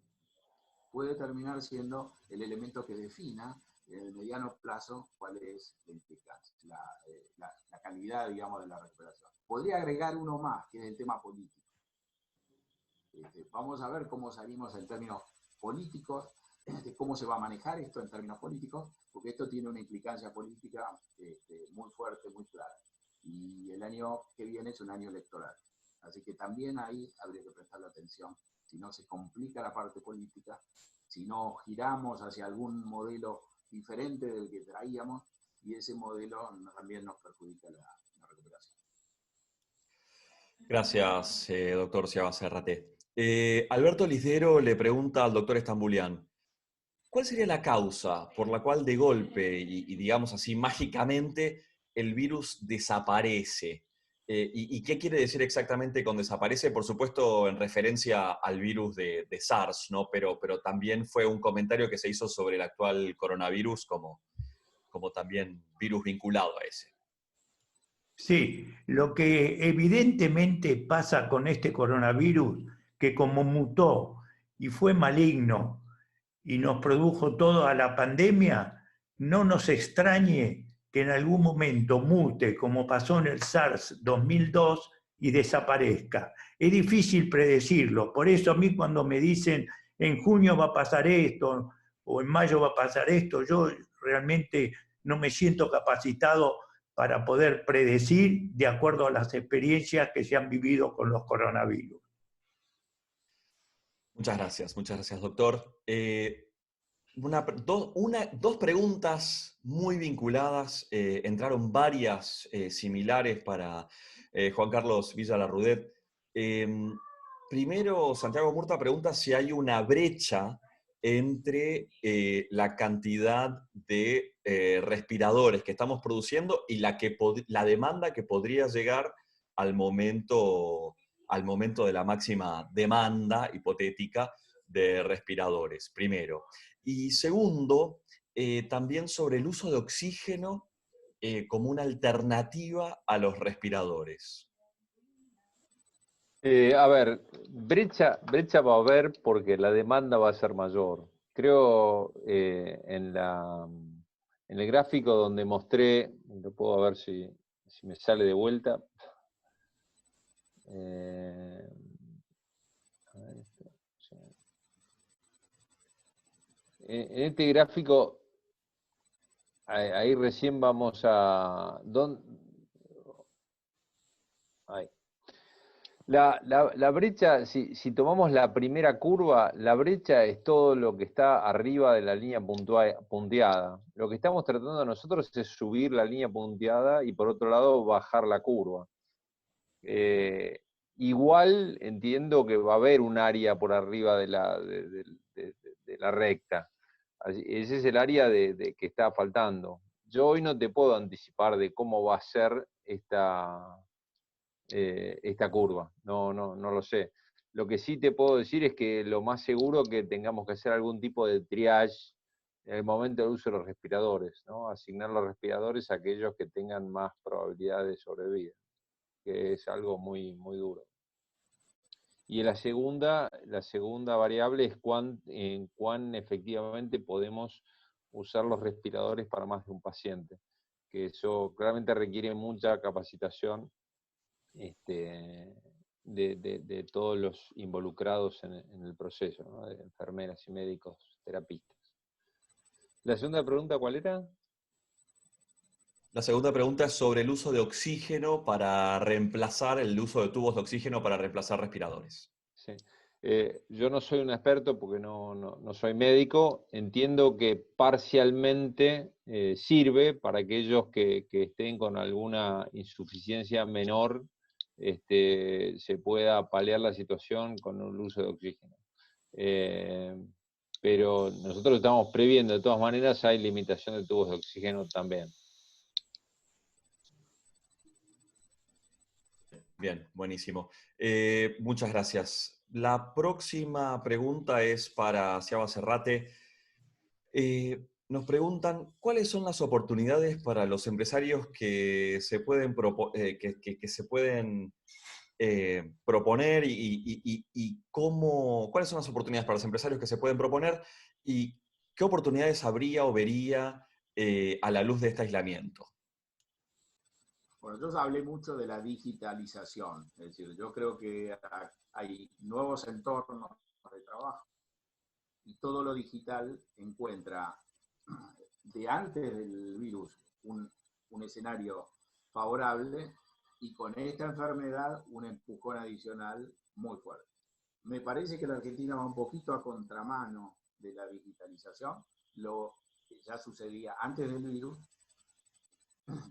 puede terminar siendo el elemento que defina en el mediano plazo cuál es la calidad, digamos, de la recuperación. Podría agregar uno más, que es el tema político. Vamos a ver cómo salimos en términos políticos, de cómo se va a manejar esto en términos políticos, porque esto tiene una implicancia política muy fuerte, muy clara. Y el año que viene es un año electoral. Así que también ahí habría que prestarle atención, si no se complica la parte política, si no giramos hacia algún modelo diferente del que traíamos, y ese modelo también nos perjudica la recuperación. Gracias, doctor Seba Serrate. Alberto Lisdero le pregunta al doctor Stambulian, ¿cuál sería la causa por la cual de golpe y digamos así mágicamente el virus desaparece? ¿Y qué quiere decir exactamente con desaparece? Por supuesto, en referencia al virus de SARS, ¿no? Pero también fue un comentario que se hizo sobre el actual coronavirus como también virus vinculado a ese. Sí, lo que evidentemente pasa con este coronavirus, que como mutó y fue maligno y nos produjo toda la pandemia, no nos extrañe que en algún momento mute, como pasó en el SARS 2002, y desaparezca. Es difícil predecirlo, por eso a mí cuando me dicen en junio va a pasar esto o en mayo va a pasar esto, yo realmente no me siento capacitado para poder predecir de acuerdo a las experiencias que se han vivido con los coronavirus. Muchas gracias, doctor. Dos preguntas muy vinculadas, entraron varias similares para Juan Carlos Villalarrudet. Primero, Santiago Murta pregunta si hay una brecha entre la cantidad de respiradores que estamos produciendo y la demanda que podría llegar al momento de la máxima demanda hipotética de respiradores, primero. Y segundo, también sobre el uso de oxígeno como una alternativa a los respiradores. A ver, brecha va a haber porque la demanda va a ser mayor. Creo en el gráfico donde mostré, lo puedo ver si me sale de vuelta. En este gráfico, ahí recién vamos a... Ahí. La brecha, si tomamos la primera curva, la brecha es todo lo que está arriba de la línea punteada. Lo que estamos tratando nosotros es subir la línea punteada y por otro lado bajar la curva. Igual entiendo que va a haber un área por arriba de la recta. Ese es el área que está faltando. Yo hoy no te puedo anticipar de cómo va a ser esta curva, no lo sé. Lo que sí te puedo decir es que lo más seguro que tengamos que hacer algún tipo de triage en el momento del uso de los respiradores, ¿no? Asignar los respiradores a aquellos que tengan más probabilidad de sobrevida, que es algo muy, muy duro. Y la segunda variable es en cuán efectivamente podemos usar los respiradores para más de un paciente, que eso claramente requiere mucha capacitación de todos los involucrados en el proceso, ¿no? De enfermeras y médicos, terapistas. ¿La segunda pregunta cuál era? La segunda pregunta es sobre el uso de oxígeno para reemplazar el uso de tubos de oxígeno para reemplazar respiradores. Sí. Yo no soy un experto porque no soy médico. Entiendo que parcialmente sirve para aquellos que estén con alguna insuficiencia menor, se pueda paliar la situación con el uso de oxígeno. Pero nosotros estamos previendo, de todas maneras hay limitación de tubos de oxígeno también. Bien, buenísimo. Muchas gracias. La próxima pregunta es para Siaba Serrate. Nos preguntan, ¿cuáles son las oportunidades para los empresarios que se pueden, que se pueden proponer y cuáles son las oportunidades para los empresarios que se pueden proponer y qué oportunidades habría o vería a la luz de este aislamiento? Bueno, yo hablé mucho de la digitalización, es decir, yo creo que hay nuevos entornos de trabajo y todo lo digital encuentra de antes del virus un escenario favorable y con esta enfermedad un empujón adicional muy fuerte. Me parece que la Argentina va un poquito a contramano de la digitalización, lo que ya sucedía antes del virus.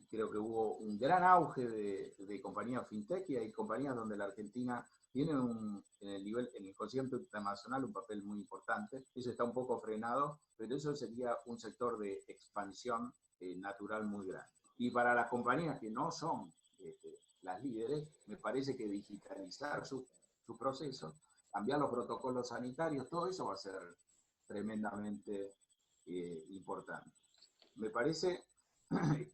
Creo que hubo un gran auge de compañías fintech y hay compañías donde la Argentina tiene en el concierto internacional un papel muy importante. Eso está un poco frenado, pero eso sería un sector de expansión natural muy grande. Y para las compañías que no son las líderes, me parece que digitalizar su proceso, cambiar los protocolos sanitarios, todo eso va a ser tremendamente importante. Me parece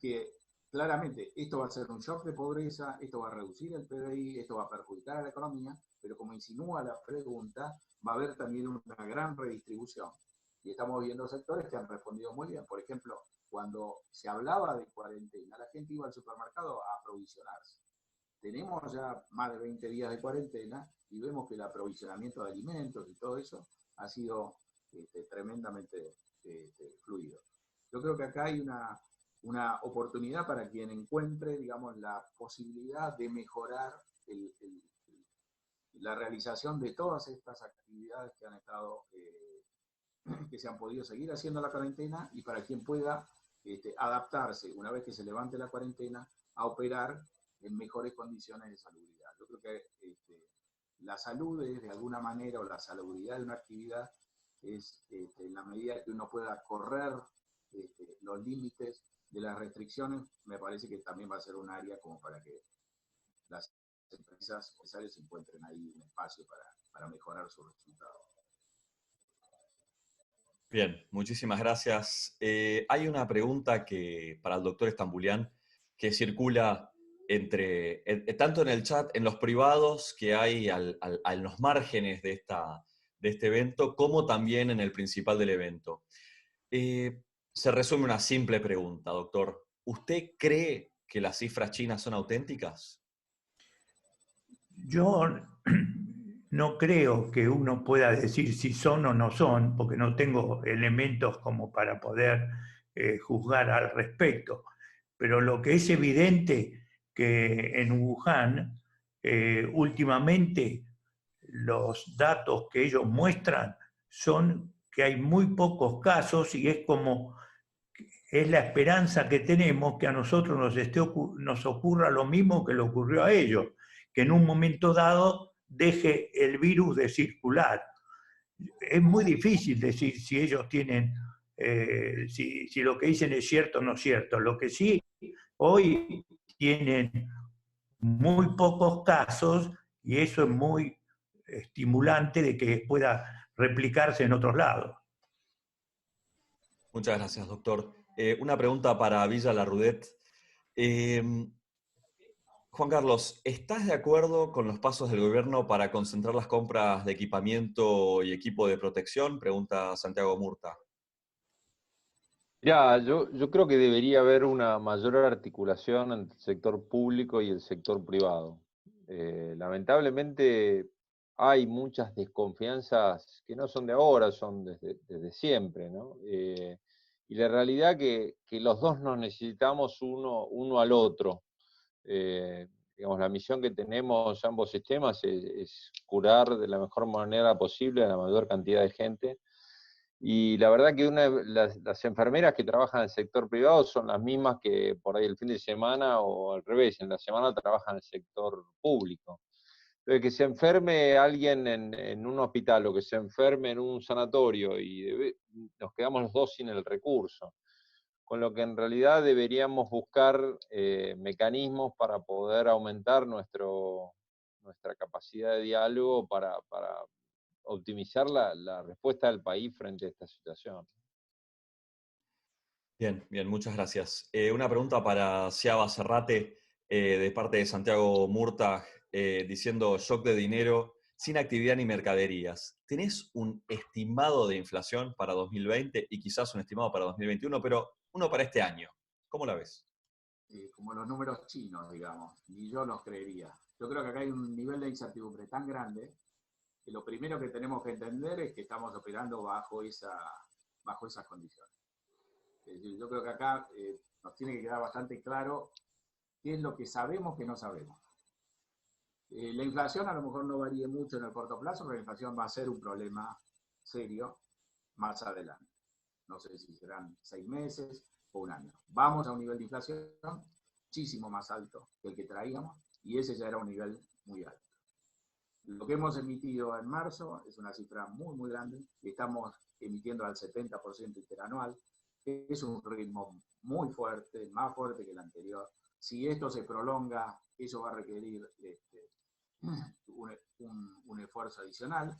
que claramente esto va a ser un shock de pobreza, esto va a reducir el PBI, esto va a perjudicar a la economía, pero como insinúa la pregunta, va a haber también una gran redistribución. Y estamos viendo sectores que han respondido muy bien. Por ejemplo, cuando se hablaba de cuarentena, la gente iba al supermercado a aprovisionarse. Tenemos ya más de 20 días de cuarentena y vemos que el aprovisionamiento de alimentos y todo eso ha sido tremendamente fluido. Yo creo que acá hay una oportunidad para quien encuentre, digamos, la posibilidad de mejorar la realización de todas estas actividades que han estado, que se han podido seguir haciendo la cuarentena y para quien pueda adaptarse una vez que se levante la cuarentena a operar en mejores condiciones de salubridad. Yo creo que la salud es de alguna manera, o la salubridad de una actividad es en la medida que uno pueda correr los límites de las restricciones, me parece que también va a ser un área como para que las empresas empresarios encuentren ahí un espacio para mejorar sus resultados. Bien, muchísimas gracias. Hay una pregunta para el doctor Stambulian que circula tanto en el chat, en los privados que hay en los márgenes de este evento, como también en el principal del evento. Se resume una simple pregunta, doctor. ¿Usted cree que las cifras chinas son auténticas? Yo no creo que uno pueda decir si son o no son, porque no tengo elementos como para poder juzgar al respecto. Pero lo que es evidente que en Wuhan, últimamente, los datos que ellos muestran son que hay muy pocos casos y es la esperanza que tenemos que a nosotros nos ocurra lo mismo que le ocurrió a ellos, que en un momento dado deje el virus de circular. Es muy difícil decir si ellos tienen, si lo que dicen es cierto o no es cierto. Lo que sí, hoy tienen muy pocos casos y eso es muy estimulante de que pueda replicarse en otros lados. Muchas gracias, doctor. Una pregunta para Villa Larrudet. Juan Carlos, ¿estás de acuerdo con los pasos del gobierno para concentrar las compras de equipamiento y equipo de protección? Pregunta Santiago Murta. Ya, yo creo que debería haber una mayor articulación entre el sector público y el sector privado. Lamentablemente hay muchas desconfianzas que no son de ahora, son desde siempre, ¿no? Y la realidad que los dos nos necesitamos uno al otro. Digamos, la misión que tenemos ambos sistemas es curar de la mejor manera posible a la mayor cantidad de gente. Y la verdad que las enfermeras que trabajan en el sector privado son las mismas que por ahí el fin de semana, o al revés, en la semana trabajan en el sector público. Entonces, que se enferme alguien en un hospital o que se enferme en un sanatorio y nos quedamos los dos sin el recurso. Con lo que en realidad deberíamos buscar mecanismos para poder aumentar nuestra capacidad de diálogo para optimizar la respuesta del país frente a esta situación. Bien, bien, muchas gracias. Una pregunta para Siaba Serrate, de parte de Santiago Murtag, diciendo shock de dinero, sin actividad ni mercaderías. ¿Tenés un estimado de inflación para 2020 y quizás un estimado para 2021, pero uno para este año? ¿Cómo la ves? Como los números chinos, digamos, ni yo los creería. Yo creo que acá hay un nivel de incertidumbre tan grande que lo primero que tenemos que entender es que estamos operando bajo esas condiciones. Es decir, yo creo que acá nos tiene que quedar bastante claro qué es lo que sabemos que no sabemos. La inflación a lo mejor no varíe mucho en el corto plazo, pero la inflación va a ser un problema serio más adelante. No sé si serán 6 meses o un año. Vamos a un nivel de inflación muchísimo más alto que el que traíamos, y ese ya era un nivel muy alto. Lo que hemos emitido en marzo es una cifra muy, muy grande. Estamos emitiendo al 70% interanual. Es un ritmo muy fuerte, más fuerte que el anterior. Si esto se prolonga, eso va a requerir un esfuerzo adicional.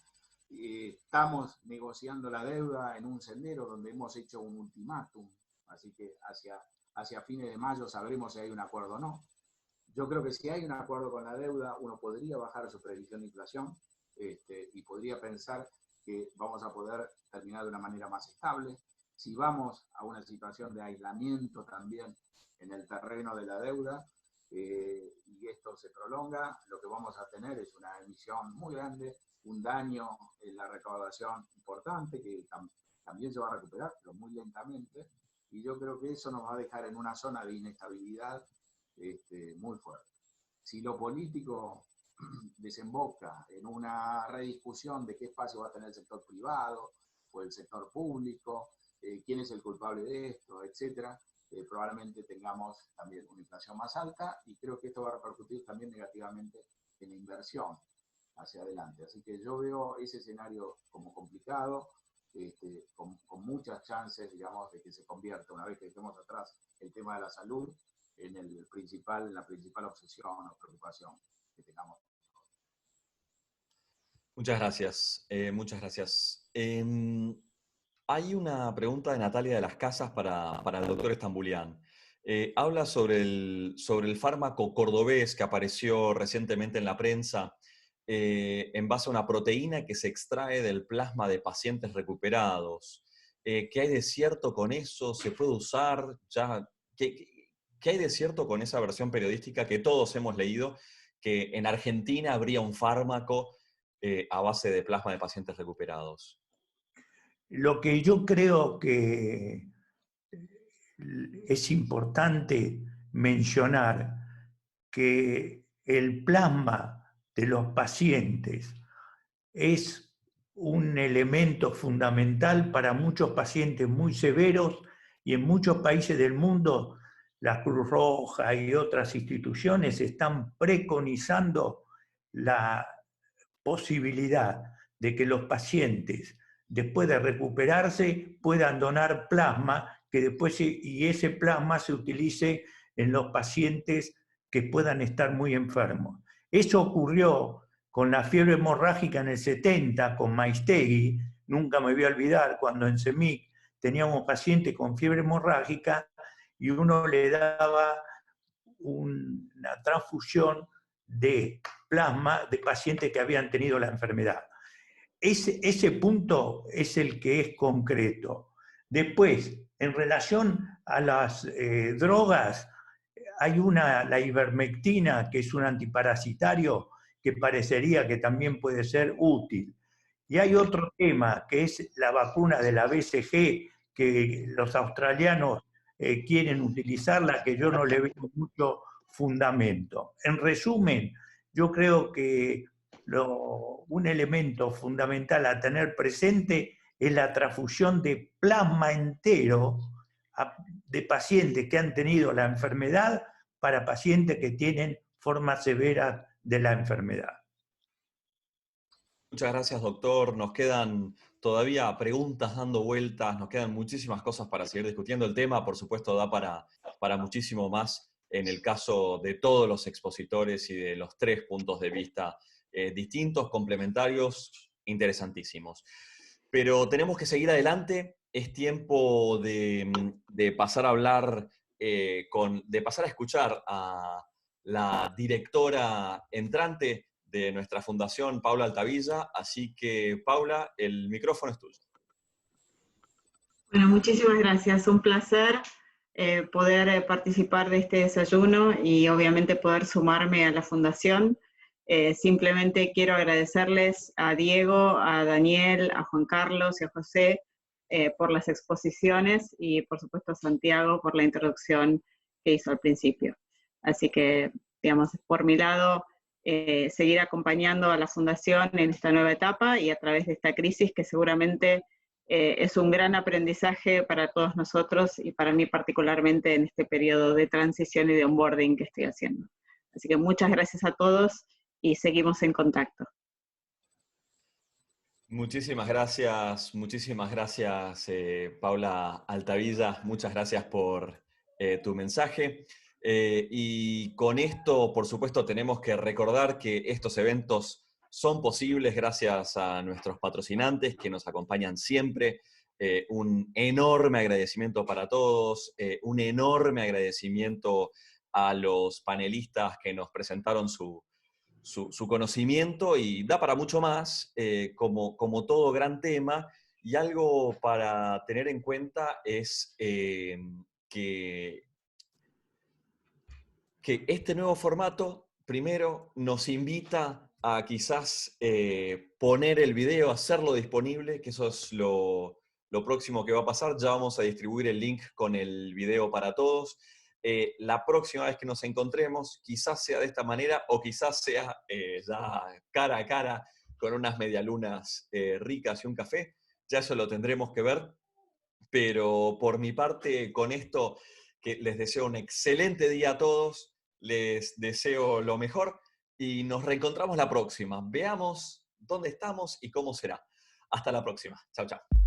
Estamos negociando la deuda en un sendero donde hemos hecho un ultimátum, así que hacia fines de mayo sabremos si hay un acuerdo o no. Yo creo que si hay un acuerdo con la deuda, uno podría bajar su previsión de inflación y podría pensar que vamos a poder terminar de una manera más estable. Si vamos a una situación de aislamiento también en el terreno de la deuda y esto se prolonga, lo que vamos a tener es una emisión muy grande, un daño en la recaudación importante que también se va a recuperar, pero muy lentamente. Y yo creo que eso nos va a dejar en una zona de inestabilidad muy fuerte. Si lo político desemboca en una rediscusión de qué espacio va a tener el sector privado o el sector público, quién es el culpable de esto, etcétera, probablemente tengamos también una inflación más alta, y creo que esto va a repercutir también negativamente en la inversión hacia adelante. Así que yo veo ese escenario como complicado, con muchas chances, digamos, de que se convierta, una vez que dejemos atrás el tema de la salud, en la principal obsesión o preocupación que tengamos. Muchas gracias, muchas gracias. Hay una pregunta de Natalia de las Casas para el doctor Stambulian. Habla sobre el fármaco cordobés que apareció recientemente en la prensa, en base a una proteína que se extrae del plasma de pacientes recuperados. ¿Qué hay de cierto con eso? ¿Se puede usar? ¿Qué hay de cierto con esa versión periodística que todos hemos leído, que en Argentina habría un fármaco a base de plasma de pacientes recuperados? Lo que yo creo que es importante mencionar, que el plasma de los pacientes es un elemento fundamental para muchos pacientes muy severos, y en muchos países del mundo la Cruz Roja y otras instituciones están preconizando la posibilidad de que los pacientes, después de recuperarse, puedan donar plasma, que después y ese plasma se utilice en los pacientes que puedan estar muy enfermos. Eso ocurrió con la fiebre hemorrágica en el 70, con Maistegui. Nunca me voy a olvidar cuando en CEMIC teníamos pacientes con fiebre hemorrágica y uno le daba una transfusión de plasma de pacientes que habían tenido la enfermedad. Ese punto es el que es concreto. Después, en relación a las drogas, hay la ivermectina, que es un antiparasitario que parecería que también puede ser útil. Y hay otro tema, que es la vacuna de la BCG, que los australianos quieren utilizarla, que yo no le veo mucho fundamento. En resumen, yo creo que un elemento fundamental a tener presente es la transfusión de plasma entero de pacientes que han tenido la enfermedad para pacientes que tienen formas severas de la enfermedad. Muchas gracias, doctor. Nos quedan todavía preguntas dando vueltas, nos quedan muchísimas cosas para seguir discutiendo. El tema, por supuesto, da para muchísimo más en el caso de todos los expositores y de los 3 puntos de vista distintos, complementarios, interesantísimos. Pero tenemos que seguir adelante. Es tiempo de pasar a hablar, de pasar a escuchar a la directora entrante de nuestra fundación, Paula Altavilla. Así que, Paula, el micrófono es tuyo. Bueno, muchísimas gracias. Un placer poder participar de este desayuno y obviamente poder sumarme a la fundación. Simplemente quiero agradecerles a Diego, a Daniel, a Juan Carlos y a José por las exposiciones y por supuesto a Santiago por la introducción que hizo al principio. Así que, digamos, por mi lado, seguir acompañando a la fundación en esta nueva etapa y a través de esta crisis que seguramente es un gran aprendizaje para todos nosotros y para mí particularmente en este periodo de transición y de onboarding que estoy haciendo. Así que muchas gracias a todos y seguimos en contacto. Muchísimas gracias, Paula Altavilla. Muchas gracias por tu mensaje. Y con esto, por supuesto, tenemos que recordar que estos eventos son posibles gracias a nuestros patrocinantes que nos acompañan siempre. Un enorme agradecimiento para todos, un enorme agradecimiento a los panelistas que nos presentaron su conocimiento, y da para mucho más, como todo gran tema. Y algo para tener en cuenta es que este nuevo formato, primero, nos invita a quizás poner el video, hacerlo disponible, que eso es lo próximo que va a pasar. Ya vamos a distribuir el link con el video para todos. La próxima vez que nos encontremos, quizás sea de esta manera, o quizás sea ya cara a cara, con unas medialunas ricas y un café. Ya eso lo tendremos que ver. Pero por mi parte, con esto, que les deseo un excelente día a todos. Les deseo lo mejor y nos reencontramos la próxima. Veamos dónde estamos y cómo será. Hasta la próxima. Chao, chao.